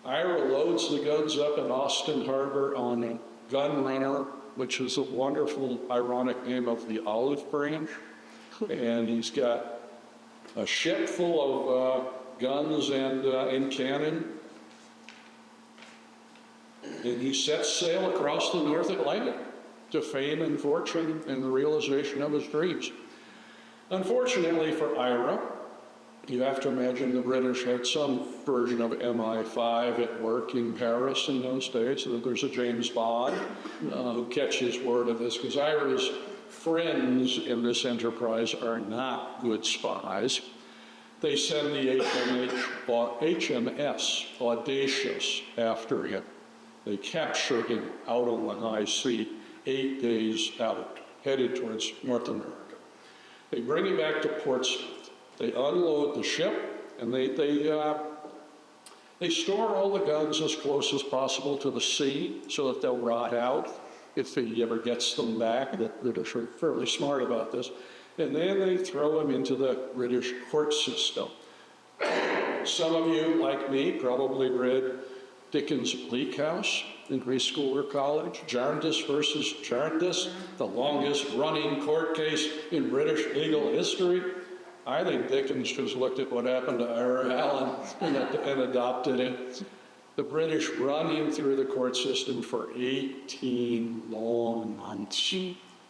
S2: Ira loads the guns up in Austin Harbor on a Gunrunner, which is a wonderful, ironic name of the olive branch. And he's got a ship full of guns and cannon. And he sets sail across the North Atlantic to fame and fortune and the realization of his dreams. Unfortunately for Ira, you have to imagine the British had some version of MI5 at work in Paris in those days. So there's a James Bond who catches word of this, because Ira's friends in this enterprise are not good spies. They send the HMS Audacious after him. They capture him out on the high sea, 8 days out, headed towards North America. They bring him back to Portsmouth. They unload the ship, and they store all the guns as close as possible to the sea so that they'll rot out if he ever gets them back. They're fairly smart about this. And then they throw them into the British court system. Some of you, like me, probably read Dickens' Bleak House in preschool or college. Jarndyce versus Jarndyce, the longest running court case in British legal history. I think Dickens just looked at what happened to Ira Allen and adopted it. The British run him through the court system for 18 long months.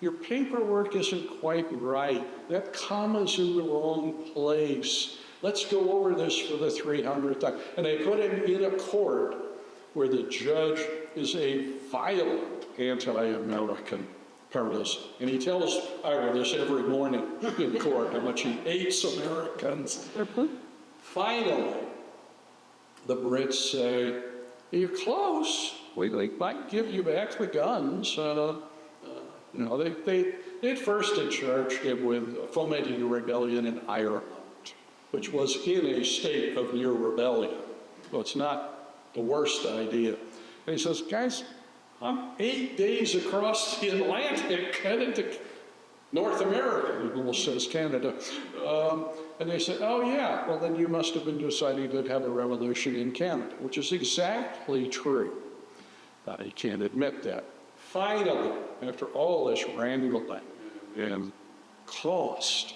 S2: Your paperwork isn't quite right. That comma's in the wrong place. Let's go over this for the 300th time. And they put him in a court where the judge is a violent anti-American partisan. And he tells Ira this every morning in court, how much he hates Americans. Finally, the Brits say, you're close. We might give you back the guns. They'd first charged him with fomenting a rebellion in Ireland, which was in a state of near rebellion. So it's not the worst idea. And he says, guys, I'm 8 days across the Atlantic headed to North America. He almost says Canada. And they said, oh yeah, well then you must have been deciding to have a revolution in Canada, which is exactly true. He can't admit that. Finally, after all this wrangling and cost,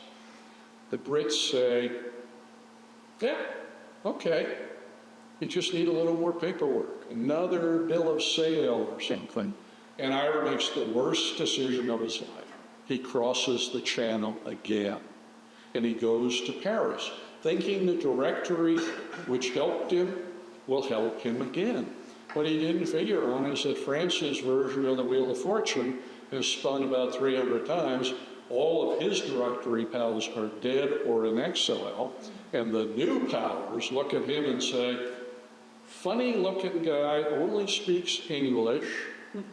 S2: the Brits say, yeah, okay, you just need a little more paperwork, another bill of sale or something. And Ira makes the worst decision of his life. He crosses the channel again, and he goes to Paris, thinking the directory which helped him will help him again. What he didn't figure on is that France's version of the Wheel of Fortune has spun about 300 times. All of his directory pals are dead or in exile, and the new powers look at him and say, funny-looking guy, only speaks English,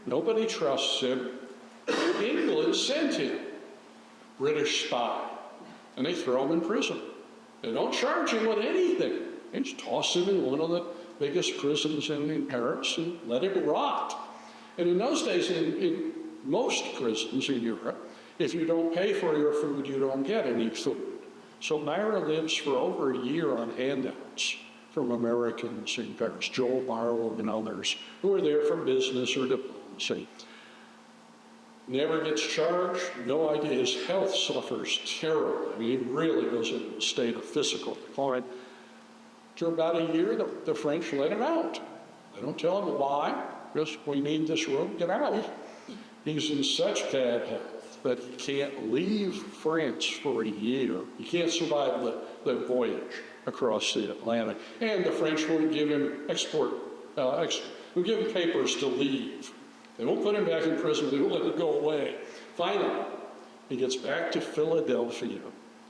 S2: nobody trusts him. England sent him, British spy, and they throw him in prison. They don't charge him with anything. They just toss him in one of the biggest prisons in Paris and let him rot. And in those days, in most prisons in Europe, if you don't pay for your food, you don't get any food. So Ira lives for over a year on handouts from Americans in Paris, Joel Marlowe and others, who are there for business or diplomacy. Never gets charged, no idea. His health suffers terribly. I mean, he really goes into a state of physical decline. After about a year, the French let him out. They don't tell him why, just, we need this room, get out. He's in such bad health that he can't leave France for a year. He can't survive the voyage across the Atlantic. And the French won't give him will give him papers to leave. They won't put him back in prison, they won't let him go away. Finally, he gets back to Philadelphia.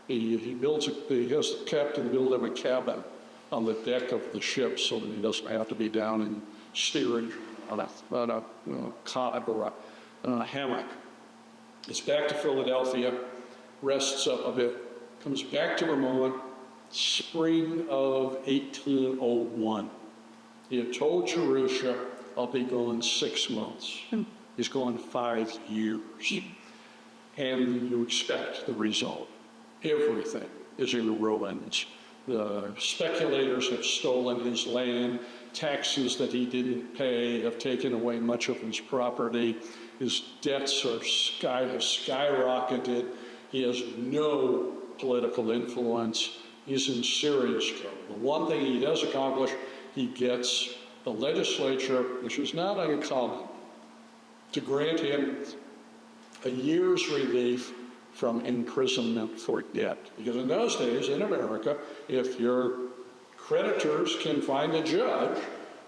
S2: He has the captain build him a cabin on the deck of the ship so that he doesn't have to be down in steerage on a cot or a hammock. Gets back to Philadelphia, rests up a bit, comes back to Vermont, spring of 1801. He had told Jerusha, I'll be gone 6 months. He's gone 5 years. And you expect the result. Everything is in ruins. The speculators have stolen his land. Taxes that he didn't pay have taken away much of his property. His debts have skyrocketed. He has no political influence. He's in serious trouble. The one thing he does accomplish, he gets the legislature, which is not uncommon, to grant him a year's relief from imprisonment for debt. Because in those days, in America, if your creditors can find a judge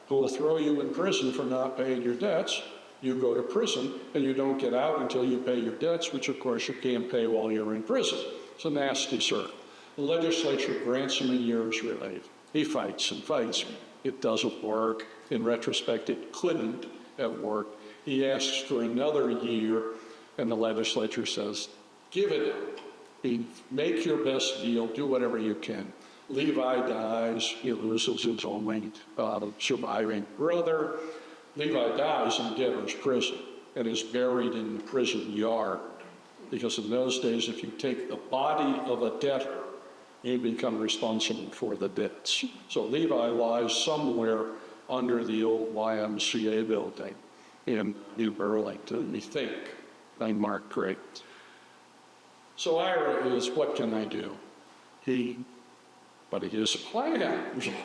S2: who will throw you in prison for not paying your debts, you go to prison and you don't get out until you pay your debts, which of course you can't pay while you're in prison. It's a nasty circle. The legislature grants him a year's relief. He fights and fights. It doesn't work. In retrospect, it couldn't have worked. He asks for another year, and the legislature says, give it up. Make your best deal. Do whatever you can. Levi dies. He loses his only surviving brother. Levi dies in debtor's prison and is buried in the prison yard. Because in those days, if you take the body of a debtor, you become responsible for the debts. So Levi lies somewhere under the old YMCA building in New Burlington, we think, unmarked grave. So Ira is, what can I do? But he has a plan.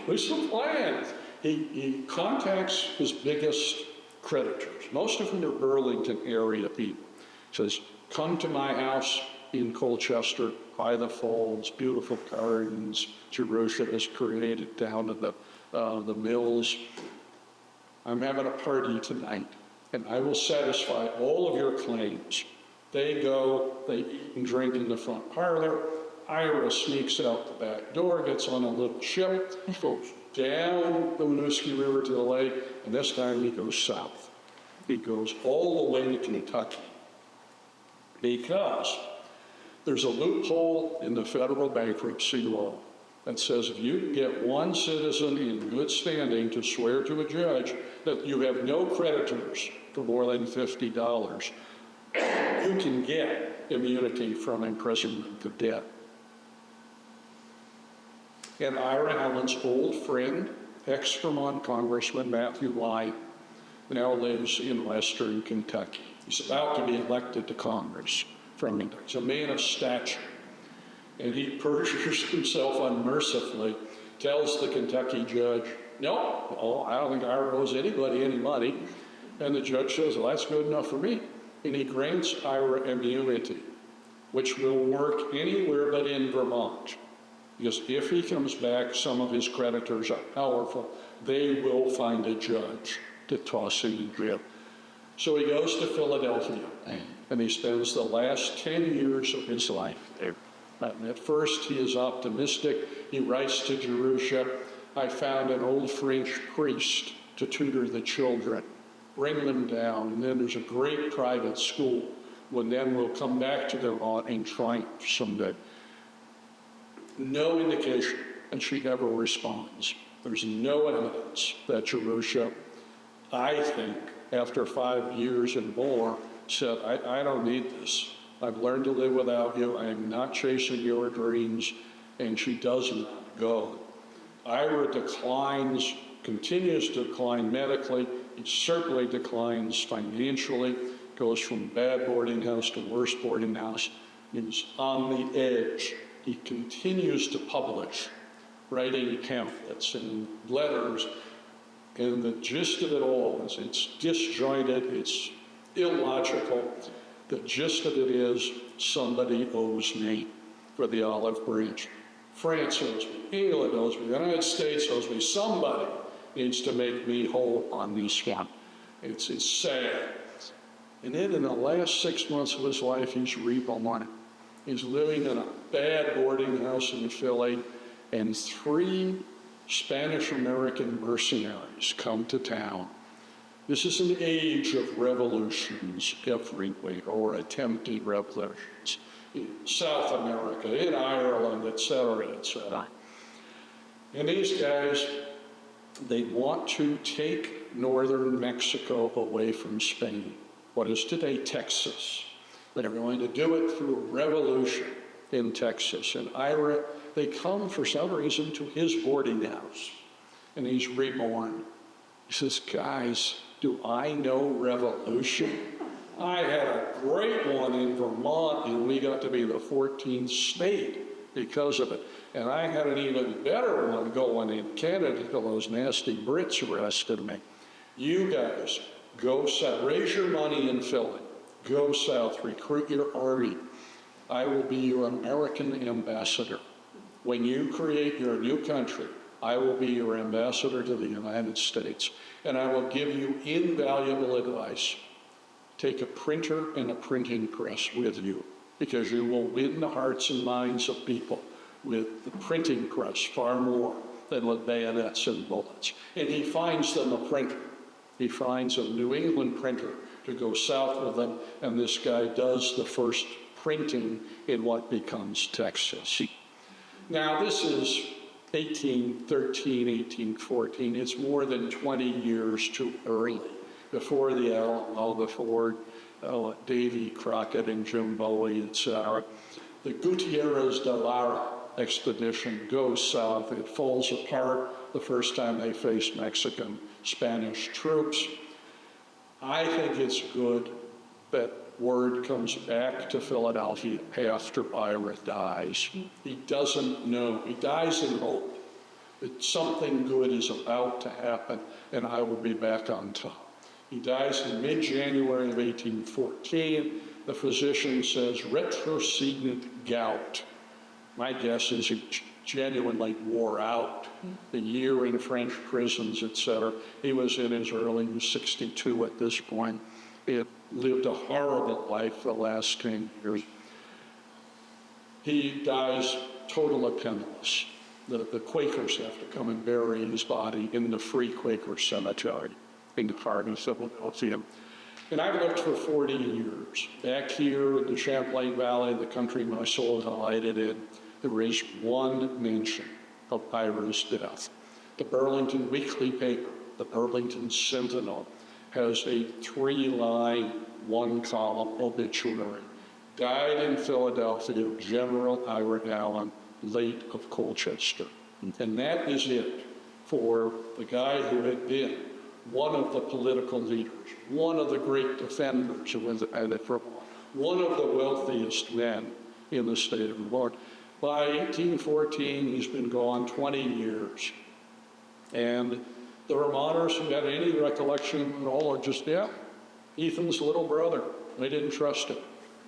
S2: There's a plan. He contacts his biggest creditors. Most of them are Burlington area people. He says, come to my house in Colchester, by the falls, beautiful gardens Jerusha has created down at the mills. I'm having a party tonight, and I will satisfy all of your claims. They go, they eat and drink in the front parlor. Ira sneaks out the back door, gets on a little ship, goes down the Winooski River to the lake, and this time he goes south. He goes all the way to Kentucky because there's a loophole in the federal bankruptcy law. that says if you can get one citizen in good standing to swear to a judge that you have no creditors for more than $50, you can get immunity from imprisonment to death. And Ira Allen's old friend, ex-Vermont Congressman Matthew Lyon, now lives in western Kentucky. He's about to be elected to Congress from Kentucky. He's a man of stature. And he perjures himself unmercifully, tells the Kentucky judge, no, I don't think Ira owes anybody any money. And the judge says, well, that's good enough for me. And he grants Ira immunity, which will work anywhere but in Vermont. Because if he comes back, some of his creditors are powerful. They will find a judge to toss him in jail. So he goes to Philadelphia, and he spends the last 10 years of his life there. At first, he is optimistic. He writes to Jerusha, I found an old French priest to tutor the children. Bring them down, and then there's a great private school. Well, then we'll come back to Vermont and triumph someday. No indication, and she never responds. There's no evidence that Jerusha, I think, after 5 years and more, said, I don't need this. I've learned to live without you. I am not chasing your dreams. And she doesn't go. Ira declines, continues to decline medically. He certainly declines financially, goes from bad boarding house to worse boarding house. He's on the edge. He continues to publish, writing pamphlets and letters, and the gist of it all is it's disjointed, it's illogical. The gist of it is somebody owes me for the olive branch. France owes me, England owes me, the United States owes me. Somebody needs to make me whole on this one. It's sad. And then in the last 6 months of his life, he's reborn. He's living in a bad boarding house in Philly, and 3 Spanish-American mercenaries come to town. This is an age of revolutions everywhere, or attempted revolutions, in South America, in Ireland, et cetera, et cetera. And these guys, they want to take northern Mexico away from Spain, what is today Texas. They're going to do it through a revolution in Texas. And Ira, they come for some reason to his boarding house, and he's reborn. He says, guys, do I know revolution? I had a great one in Vermont, and we got to be the 14th state because of it. And I had an even better one going in Canada until those nasty Brits arrested me. You guys, go south, raise your money in Philly. Go south, recruit your army. I will be your American ambassador. When you create your new country, I will be your ambassador to the United States, and I will give you invaluable advice. Take a printer and a printing press with you, because you will win the hearts and minds of people with the printing press far more than with bayonets and bullets. And he finds them a printer. He finds a New England printer to go south with them, and this guy does the first printing in what becomes Texas. Now, this is 1813, 1814. It's more than 20 years too early, before the Alamo, before Davy Crockett and Jim Bowie, etc. The Gutierrez de Lara expedition goes south. It falls apart the first time they face Mexican, Spanish troops. I think it's good that word comes back to Philadelphia after Ira dies. He doesn't know. He dies in hope that something good is about to happen and I will be back on top. He dies in mid-January of 1814. The physician says retrocedent gout. My guess is he genuinely wore out. The year in French prisons, etc. He was in his early 62 at this point. He had lived a horrible life the last 10 years. He dies totally penniless. The Quakers have to come and bury his body in the Free Quaker Cemetery in the heart of Philadelphia. And I've lived for 40 years. Back here in the Champlain Valley, the country my soul delighted in, there is one mention of Ira's death. The Burlington Weekly paper, the Burlington Sentinel, has a 3-line, 1-column obituary. Died in Philadelphia, General Ira Allen, late of Colchester. And that is it for the guy who had been one of the political leaders, one of the great defenders of Vermont, one of the wealthiest men in the state of Vermont. By 1814, he's been gone 20 years. And the Vermonters who had any recollection of him at all are just, yeah, Ethan's little brother. They didn't trust him.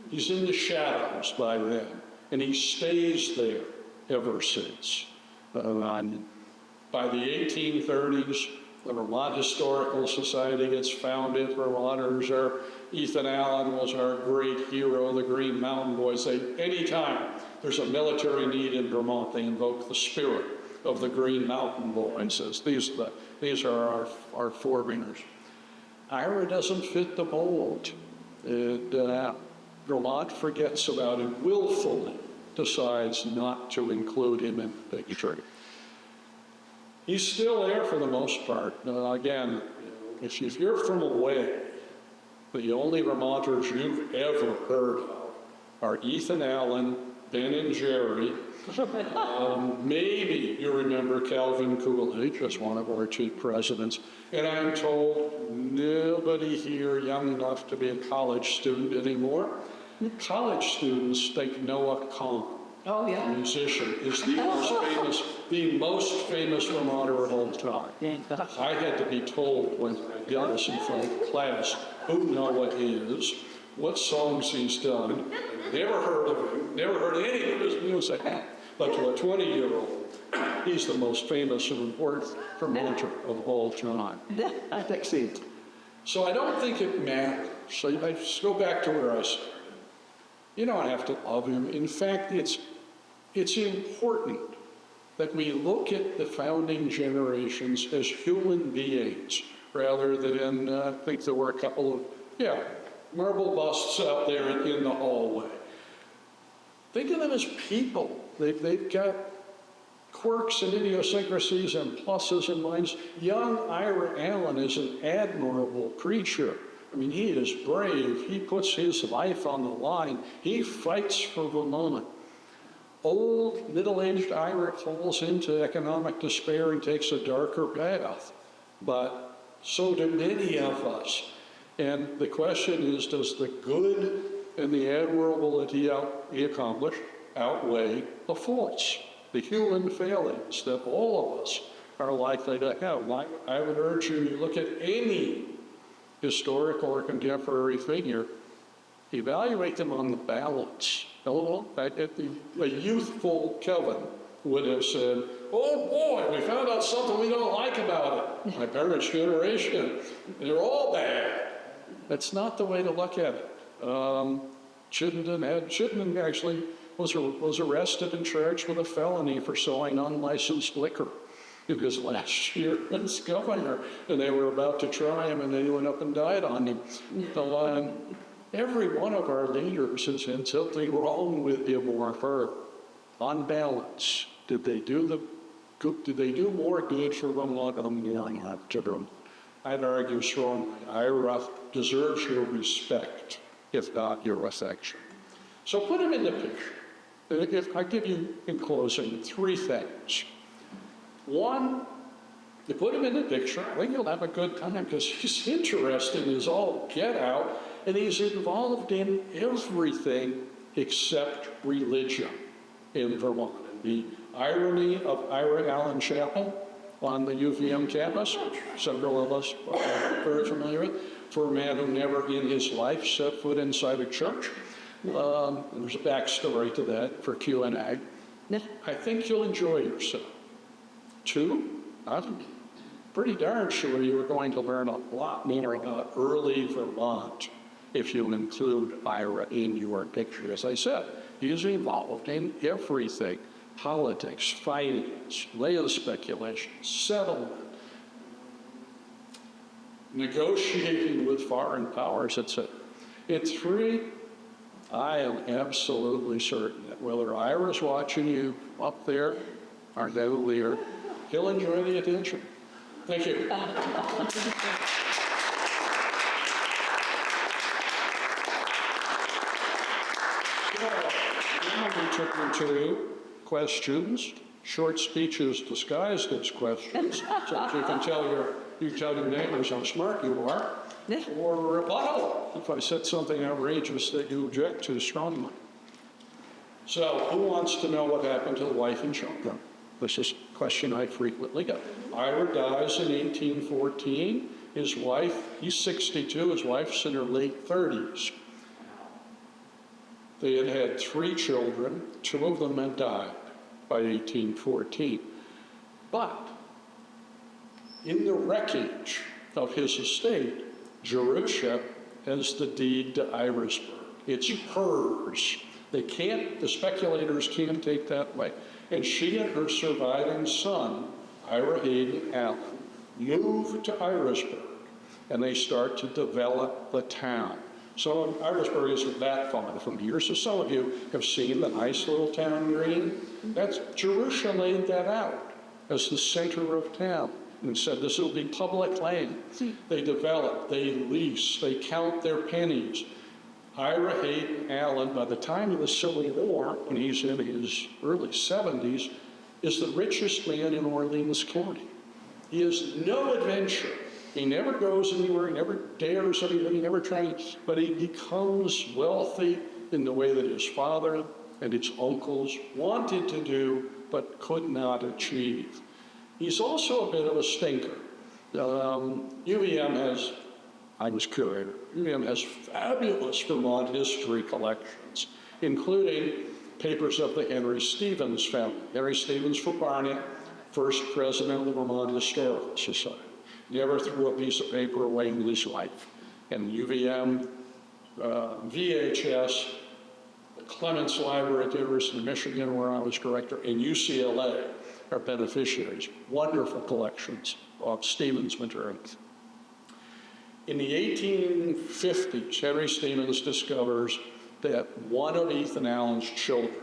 S2: He's in the shadows by then, and he stays there ever since. By the 1830s, the Vermont Historical Society gets founded. Vermonters are, Ethan Allen was our great hero, the Green Mountain Boys. Anytime there's a military need in Vermont, they invoke the spirit of the Green Mountain Boys as these are our forerunners. Ira doesn't fit the mold. Vermont forgets about him, willfully decides not to include him in the picture. He's still there for the most part. Again, if you're from away, the only Vermonters you've ever heard of are Ethan Allen, Ben and Jerry. Maybe you remember Calvin Coolidge as one of our 2 presidents. And I'm told nobody here young enough to be a college student anymore. College students think Noah Kahan, a musician, is the most famous Vermonter of all time. I had to be told when I got this in front of class who Noah is, what songs he's done. Never heard of him, never heard any of his music. But to a 20-year-old, he's the most famous and important Vermonter of all time. I think so. So I don't think it matters. So I just go back to where I started. You don't have to love him. In fact, it's important that we look at the founding generations as human beings rather than I think there were a couple of, marble busts out there in the hallway. Think of them as people. They've got quirks and idiosyncrasies and pluses and minuses. Young Ira Allen is an admirable creature. I mean, he is brave. He puts his life on the line. He fights for Vermont. Old, middle-aged Ira falls into economic despair and takes a darker path. But so do many of us. And the question is, does the good and the admirable that he accomplished outweigh the faults, the human failings that all of us are likely to have? I would urge you to look at any historical or contemporary figure, evaluate them on the balance. A youthful Kevin would have said, oh boy, we found out something we don't like about it. My parents' generation, they're all bad. That's not the way to look at it. Chittenden actually was arrested and charged with a felony for selling unlicensed liquor. It was last year as governor, and they were about to try him, and they went up and died on him. So, every one of our leaders has had something wrong with him or her. On balance, did they do more good for Vermont than they have to do? I'd argue strongly, Ira deserves your respect, if not your affection. So put him in the picture. If I give you, in closing, 3 things. One, you put him in the picture, I think you'll have a good time because he's interesting as all get out, and he's involved in everything except religion in Vermont. The irony of Ira Allen Chapel on the UVM campus, which several of us are very familiar with, for a man who never in his life set foot inside a church. There's a backstory to that for Q&A. I think you'll enjoy yourself. 2, I'm pretty darn sure you're going to learn a lot more about early Vermont if you include Ira in your picture. As I said, he is involved in everything: politics, finance, land speculation, settlement, negotiating with foreign powers, etc. In 3, I am absolutely certain that whether Ira's watching you up there our new leader. He'll enjoy the attention. Thank you. Now we took to questions, short speeches disguised as questions, so that you can tell your neighbors how smart you are, or rebuttal if I said something outrageous that you object to strongly. So, who wants to know what happened to the wife and children? This is a question I frequently get. Ira dies in 1814. His wife, he's 62, his wife's in her late 30s. They had had 3 children, 2 of them had died by 1814. But in the wreckage of his estate, Jerusha has the deed to Irisburg. It's hers. The speculators can't take that away. And she and her surviving son, Ira Allen, moved to Irisburg, and they start to develop the town. So Irisburg isn't that far from here. So some of you have seen the nice little town green. That's Jerusha laid that out as the center of town and said this will be public land. They develop, they lease, they count their pennies. Ira Allen, by the time of the Civil War, when he's in his early 70s, is the richest man in Orleans County. He has no adventure. He never goes anywhere, he never dares anything, he never tries, but he becomes wealthy in the way that his father and his uncles wanted to do, but could not achieve. He's also a bit of a stinker. UVM has, I was curator, UVM has fabulous Vermont history collections, including papers of the Henry Stevens family. Henry Stevens from Barnet, first president of the Vermont Historical Society. Never threw a piece of paper away in his life. And UVM, VHS, the Clements Library at the University of Michigan, where I was director, and UCLA are beneficiaries. Wonderful collections of Stevens materials. In the 1850s, Henry Stevens discovers that one of Ethan Allen's children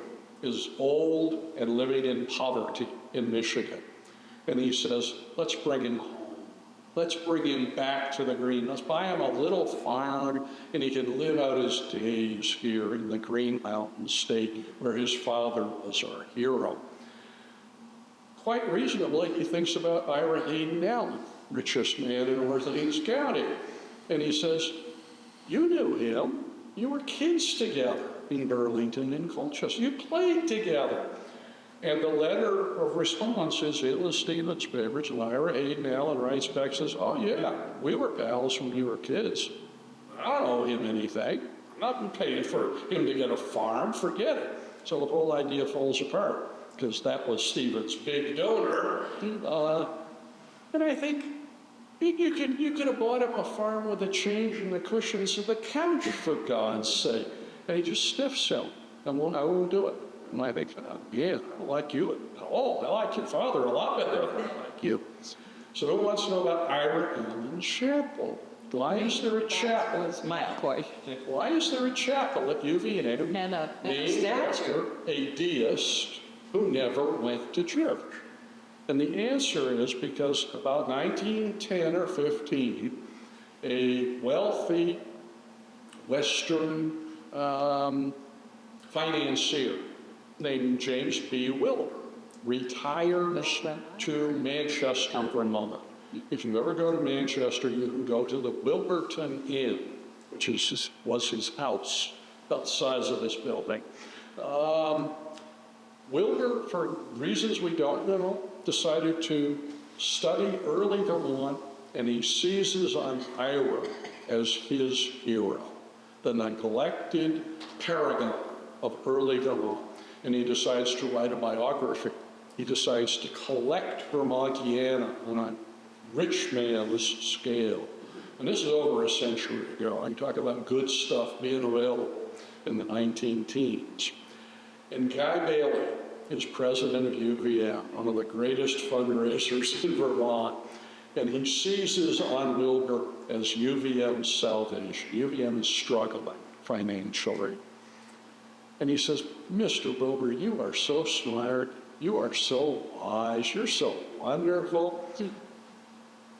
S2: is old and living in poverty in Michigan. And he says, let's bring him home. Let's bring him back to the green. Let's buy him a little farm, and he can live out his days here in the Green Mountain State where his father was our hero. Quite reasonably, he thinks about Ira Allen, richest man in Orleans County. And he says, you knew him. You were kids together in Burlington and Colchester. You played together. And the letter of response is in the Stevens papers. Ira Allen writes back, says, oh yeah, we were pals when we were kids. I don't owe him anything. I'm not paying for him to get a farm. Forget it. So the whole idea falls apart because that was Stevens' big donor. And I think you could have bought him a farm with a change in the cushions of the couch, for God's sake. And he just stiffs him. And I won't do it. And I think, yeah, I like you. Oh, I like your father a lot better than I like you. So who wants to know about Ira Allen Chapel? Why is there a chapel?
S3: That's my question.
S2: Why is there a chapel at UVA named after a deist who never went to church? And the answer is because about 1910 or 15, a wealthy Western financier named James B. Wilbur retires to Manchester, Vermont. If you ever go to Manchester, you can go to the Wilburton Inn, which was his house, about the size of this building. Wilbur, for reasons we don't know, decided to study early Vermont, and he seizes on Ira as his hero, the neglected paragon of early Vermont. And he decides to write a biography. He decides to collect Vermontiana on a rich man's scale. And this is over a century ago. I talk about good stuff being available in the 19-teens. And Guy Bailey is president of UVM, one of the greatest fundraisers in Vermont. And he seizes on Wilbur as UVM's salvation. UVM is struggling financially. And he says, Mr. Wilbur, you are so smart. you are so wise, you're so wonderful.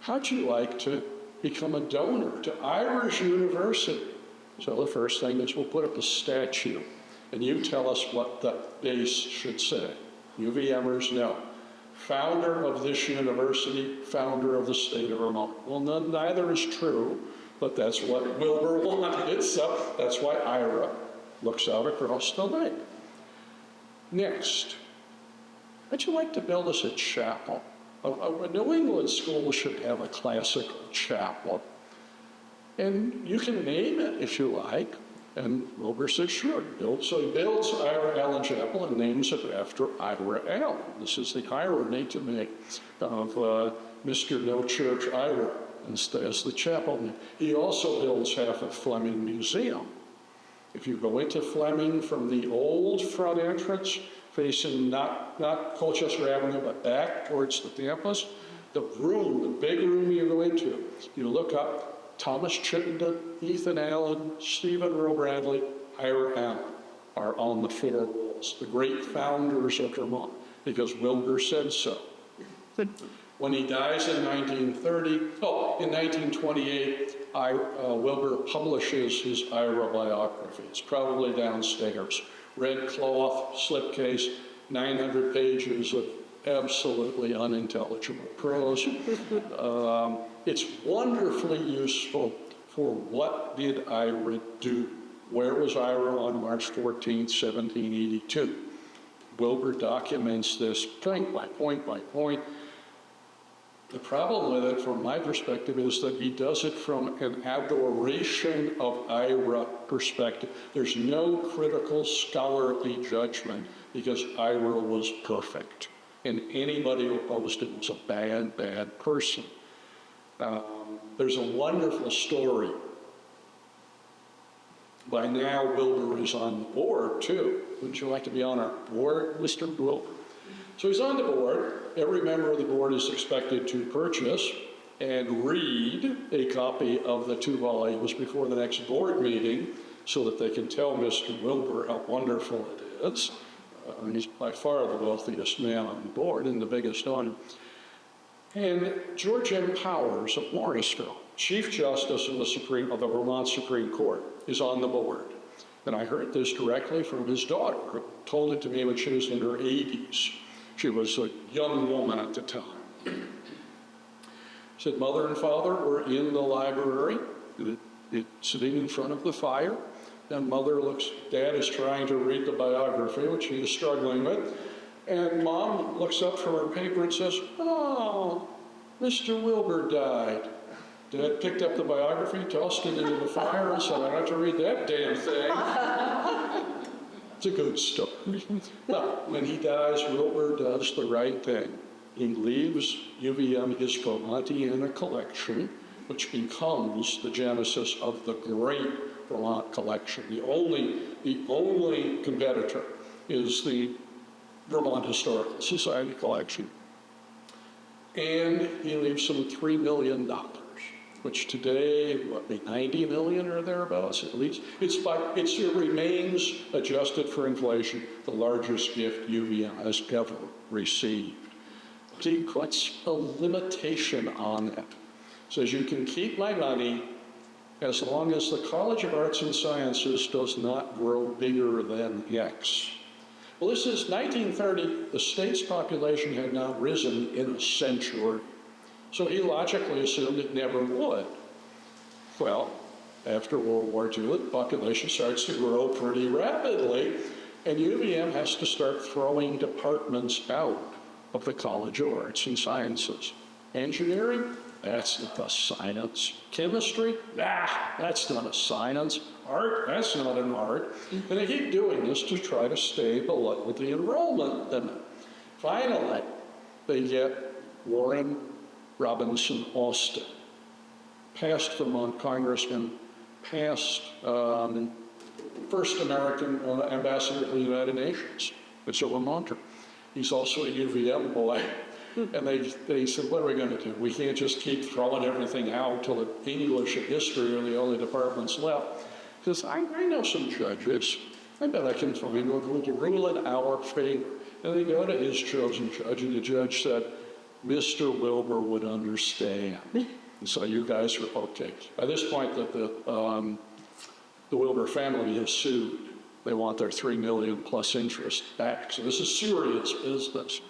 S2: How'd you like to become a donor to Irish University? So the first thing is we'll put up a statue, and you tell us what the base should say. UVMers know. Founder of this university, founder of the state of Vermont. Well, neither is true, but that's what Wilbur wanted, so that's why Ira looks out across the lake. Next, how'd you like to build us a chapel? A New England school should have a classical chapel. And you can name it if you like. And Wilbur says, sure. So he builds Ira Allen Chapel and names it after Ira Allen. This is the irony to me of Mr. No Church Ira as the chapel. He also builds half of Fleming Museum. If you go into Fleming from the old front entrance, facing not Colchester Avenue, but back towards the campus, the big room you go into, you look up, Thomas Chittenden, Ethan Allen, Stephen Roe Bradley, Ira Allen are on the four walls, the great founders of Vermont, because Wilbur said so. When he dies in 1928, Wilbur publishes his Ira biography. It's probably downstairs. Red cloth, slipcase, 900 pages of absolutely unintelligible prose. It's wonderfully useful for what did Ira do? Where was Ira on March 14th, 1782? Wilbur documents this point by point by point. The problem with it, from my perspective, is that he does it from an adoration of Ira perspective. There's no critical scholarly judgment because Ira was perfect. And anybody who opposed it was a bad, bad person. There's a wonderful story. By now, Wilbur is on the board, too. Wouldn't you like to be on our board, Mr. Wilbur? So he's on the board. Every member of the board is expected to purchase and read a copy of the 2 volumes before the next board meeting so that they can tell Mr. Wilbur how wonderful it is. He's by far the wealthiest man on the board and the biggest honor. And George M. Powers of Morrisville, Chief Justice of the Vermont Supreme Court, is on the board. And I heard this directly from his daughter, who told it to me when she was in her 80s. She was a young woman at the time. Said mother and father were in the library, sitting in front of the fire. Then mother looks, dad is trying to read the biography, which he is struggling with. And mom looks up from her paper and says, oh, Mr. Wilbur died. Dad picked up the biography, tossed it into the fire, and said, I don't have to read that damn thing. It's a good story. But when he dies, Wilbur does the right thing. He leaves UVM his Vermontiana collection, which becomes the genesis of the great Vermont collection. The only competitor is the Vermont Historical Society collection. And he leaves some $3 million, which today, what, be 90 million or thereabouts at least. It remains, adjusted for inflation, the largest gift UVM has ever received. But he puts a limitation on it. Says you can keep my money as long as the College of Arts and Sciences does not grow bigger than X. Well, this is 1930. The state's population had not risen in a century. So he logically assumed it never would. Well, after World War II, the population starts to grow pretty rapidly, and UVM has to start throwing departments out of the College of Arts and Sciences. Engineering? That's not a science. Chemistry? That's not a science. Art? That's not an art. And they keep doing this to try to stay below the enrollment limit. Finally, they get Warren Robinson Austin, past Vermont congressman, past first American ambassador to the United Nations. It's a Vermonter. He's also a UVM boy. And they said, what are we going to do? We can't just keep throwing everything out till English and history are the only departments left. He says, I know some judges. I bet I can find one who can rule in our favor. And they go to his chosen judge, and the judge said, Mr. Wilbur would understand. And so you guys are okay. By this point, the Wilbur family has sued. They want their $3 million plus interest back. So this is serious business.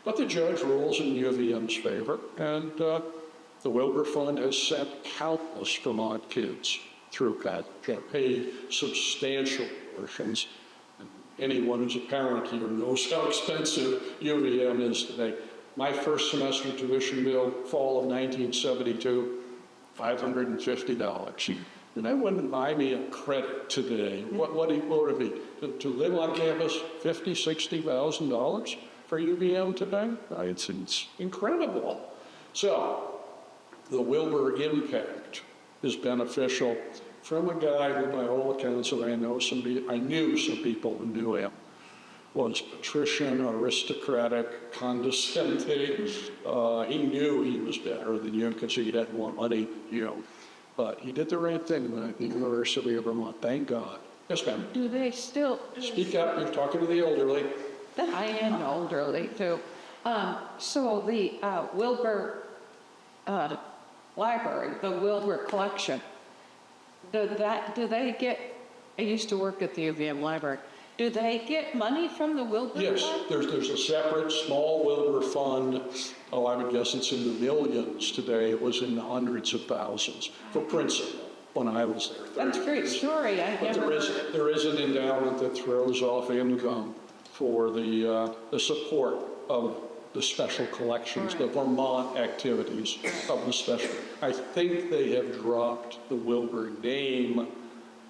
S2: But the judge rules in UVM's favor, and the Wilbur Fund has sent countless Vermont kids through that, paid substantial portions. And anyone who's a parent here knows how expensive UVM is today. My first semester tuition bill, fall of 1972, $550. And that wouldn't buy me a credit today. What would it be? To live on campus, $50,000, $60,000 for UVM today? It's incredible. So the Wilbur impact is beneficial from a guy who, by all accounts, and I knew some people who knew him, was patrician, aristocratic, condescending. He knew he was better than you because he had more money than you. But he did the right thing at the University of Vermont. Thank God. Yes, ma'am.
S1: Do they still?
S2: Speak up. You're talking to the elderly.
S1: I am elderly too. So the Wilbur Library, the Wilbur collection, do they get? I used to work at the UVM Library. Do they get money from the Wilbur
S2: Yes,
S1: Fund?
S2: there's a separate small Wilbur fund. Oh, I would guess it's in the millions today. It was in the hundreds of thousands for principal when I was there.
S1: That's a great story.
S2: But there is an endowment that throws off income for the support of the special collections, the Vermont activities of the special. I think they have dropped the Wilbur name.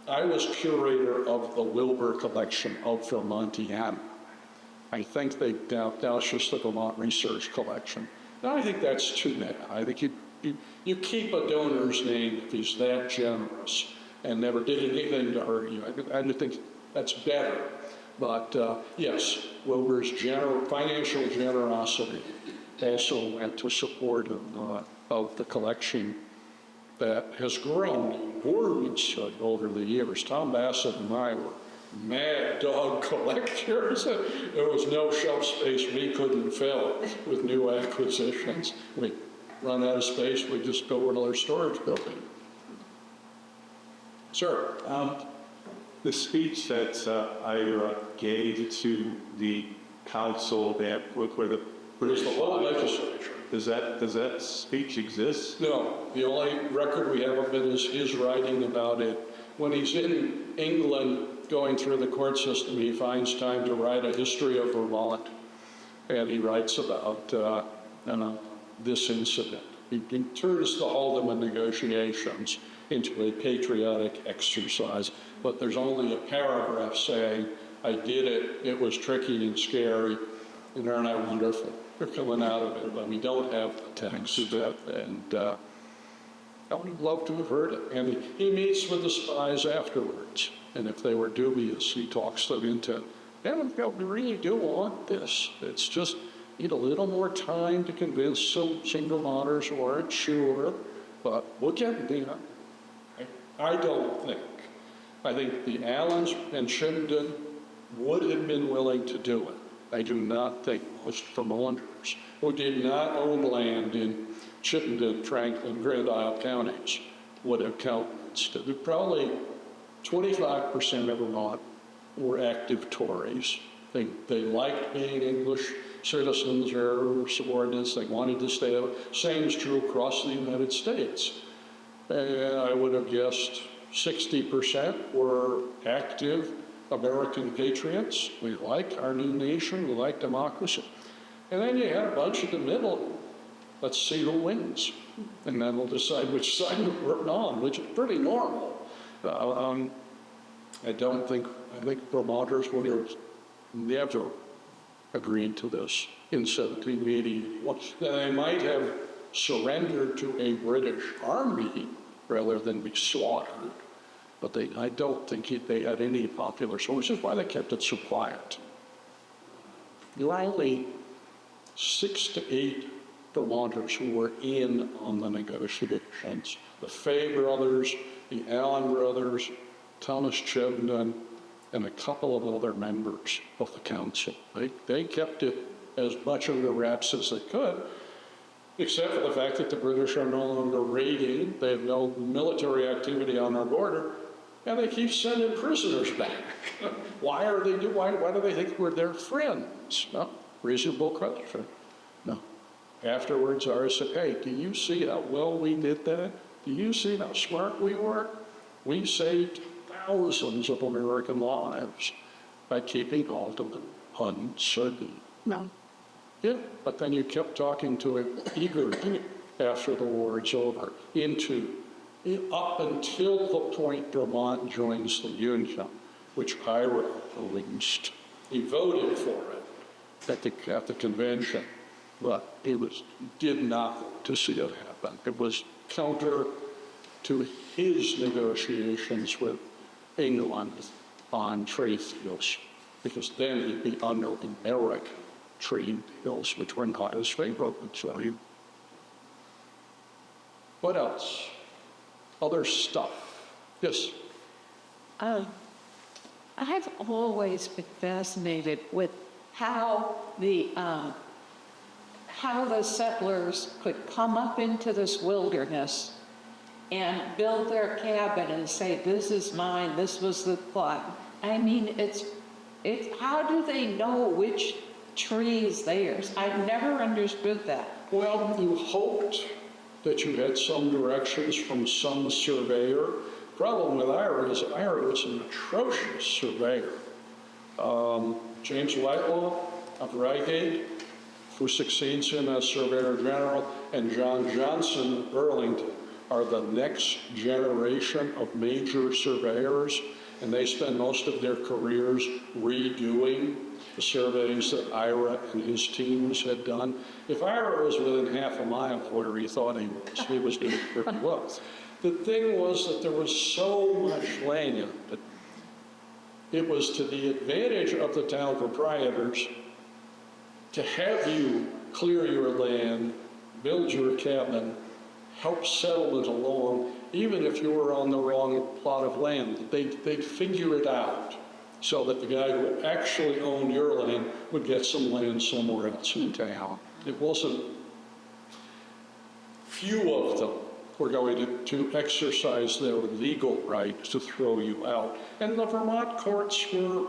S2: I was curator of the Wilbur collection of Vermontiana. I think now it's just the Vermont Research Collection. And I think that's too bad. I think you keep a donor's name if he's that generous and never did anything to hurt you. I think that's better. But yes, Wilbur's financial generosity also went to support of the collection that has grown enormously over the years. Tom Bassett and I were mad dog collectors. There was no shelf space we couldn't fill with new acquisitions. We run out of space, we just built another storage building. Sir?
S3: The speech that Ira gave to the council that where the
S2: There's the whole legislature.
S3: does that speech exist?
S2: No, the only record we have of it is his writing about it. When he's in England going through the court system, he finds time to write a history of Vermont, and he writes about this incident. He turns the Haldeman negotiations into a patriotic exercise, but there's only a paragraph saying, I did it, it was tricky and scary, and aren't I wonderful? We're coming out of it, but we don't have the text of it, and I would have loved to have heard it. And he meets with the spies afterwards, and if they were dubious, he talks them into, we really do want this. It's just, need a little more time to convince some single mothers who aren't sure, but we'll get there. I don't think. I think the Allens and Chittenden would have been willing to do it. I do not think most Vermonters who did not own land in Chittenden, Franklin, Grand Isle counties would have countenanced it. Probably 25% of Vermont were active Tories. They liked being English citizens or subordinates. They wanted to stay there. Same is true across the United States. And I would have guessed 60% were active American patriots. We like our new nation. We like democracy. And then you had a bunch in the middle. Let's see who wins. And then we'll decide which side we're on, which is pretty normal. I think Vermonters would have never agreed to this in 1781. They might have surrendered to a British army rather than be slaughtered, but I don't think they had any popular support, which is why they kept it so quiet. There were only 6 to 8 Vermonters who were in on the negotiations. The Fay brothers, the Allen brothers, Thomas Chittenden, and a couple of other members of the council. They kept it as much under wraps as they could, except for the fact that the British are no longer raiding, they have no military activity on our border, and they keep sending prisoners back. Why do they think we're their friends? No, reasonable question. No. Afterwards, Ira said, hey, do you see how well we did that? Do you see how smart we were? We saved thousands of American lives by keeping all of them uncertain. No. Yeah, but then you kept talking to him eagerly after the war is over, up until the point Vermont joins the Union, which Ira released. He voted for it at the convention, but he did not want to see it happen. It was counter to his negotiations with England on trade deals, because then he'd be under American trade deals, which were not as favorable to him. What else? Other stuff. Yes?
S4: I've always been fascinated with how the settlers could come up into this wilderness and build their cabin and say, this is mine, this was the plot. I mean, it's how do they know which tree is theirs? I've never understood that.
S2: Well, you hoped that you had some directions from some surveyor. Problem with Ira is Ira was an atrocious surveyor. James Whitelaw of Reigate, who succeeds him as Surveyor General, and John Johnson of Burlington are the next generation of major surveyors, and they spend most of their careers redoing the surveys that Ira and his teams had done. If Ira was within half a mile of where he thought he was doing pretty well. The thing was that there was so much land that it was to the advantage of the town proprietors to have you clear your land, build your cabin, help settle it along, even if you were on the wrong plot of land. They'd figure it out so that the guy who actually owned your land would get some land somewhere else in town. It wasn't, few of them were going to exercise their legal right to throw you out. And the Vermont courts were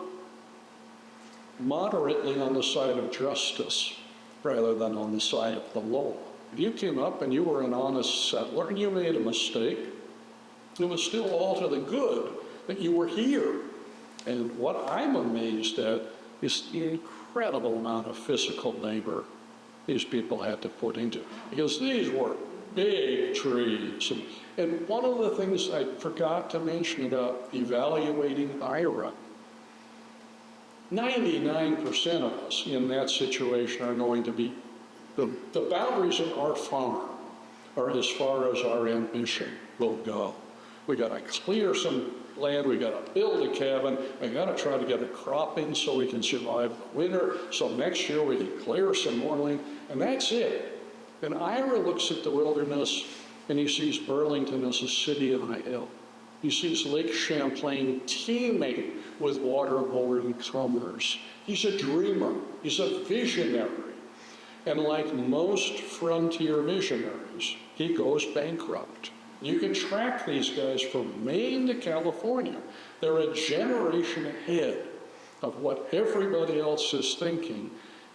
S2: moderately on the side of justice rather than on the side of the law. If you came up and you were an honest settler and you made a mistake, it was still all to the good that you were here. And what I'm amazed at is the incredible amount of physical labor these people had to put into it, because these were big trees. And one of the things I forgot to mention about evaluating Ira, 99% of us in that situation are going to be, the boundaries of our farm are as far as our ambition will go. We got to clear some land, we got to build a cabin, we got to try to get a crop in so we can survive the winter, so next year we can clear some more land, and that's it. And Ira looks at the wilderness and he sees Burlington as a city on a hill. He sees Lake Champlain teeming with waterborne commerce. He's a dreamer, he's a visionary. And like most frontier visionaries, he goes bankrupt. You can track these guys from Maine to California. They're a generation ahead of what everybody else is thinking,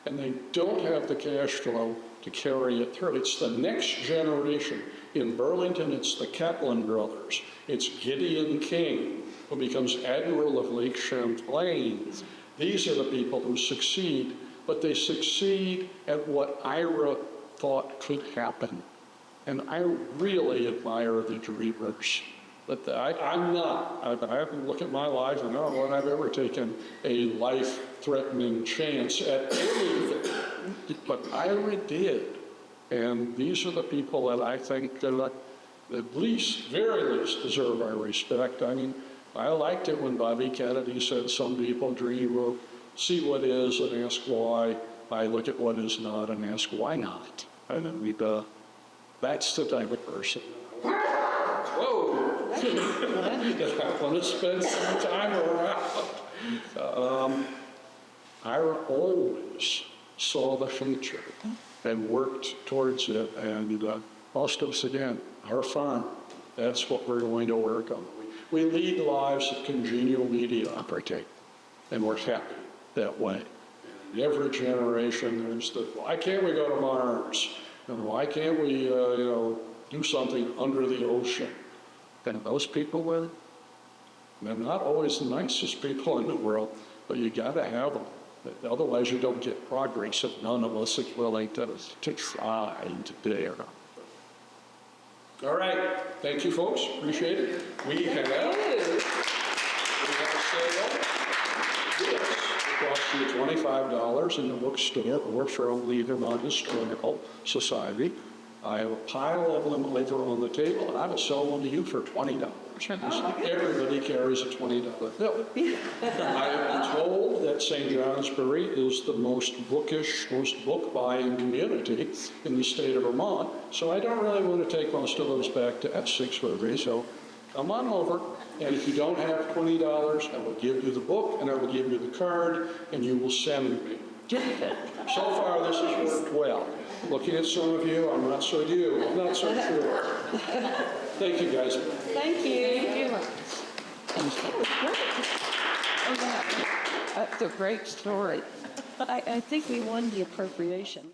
S2: and they don't have the cash flow to carry it through. It's the next generation. In Burlington, it's the Catlin brothers. It's Gideon King, who becomes Admiral of Lake Champlain. These are the people who succeed, but they succeed at what Ira thought could happen. And I really admire the dreamers. But I'm not. I haven't looked at my life and I don't know when I've ever taken a life-threatening chance at anything. But Ira did. And these are the people that I think at least, very least, deserve our respect. I mean, I liked it when Bobby Kennedy said some people dream of see what is and ask why. I look at what is not and ask why not. And then that's the type of person. Whoa! I want to spend some time around. Ira always saw the future and worked towards it. And most of us, again, our farm, that's what we're going to work on. We lead lives of congenial mediocrity, and we're happy that way. And every generation, there's the, why can't we go to Mars? And why can't we, do something under the ocean? And those people, well, they're not always the nicest people in the world, but you got to have them. Otherwise, you don't get progress if none of us are willing to try to dare. All right. Thank you, folks. Appreciate it. We have a sale. This will cost you $25 in the bookstore or from the Vermont Historical Society. I have a pile of them later on the table, and I will sell one to you for $20. Everybody carries a $20 bill. I have been told that St. Johnsbury is the most bookish, most book-buying community in the state of Vermont, so I don't really want to take most of those back to Essex with me, so come on over, and if you don't have $20, I will give you the book, and I will give you the card, and you will send me. So far, this has worked well. Looking at some of you, I'm not so sure. Thank you, guys.
S4: Thank you. That's a great story.
S5: I think we won the appropriation.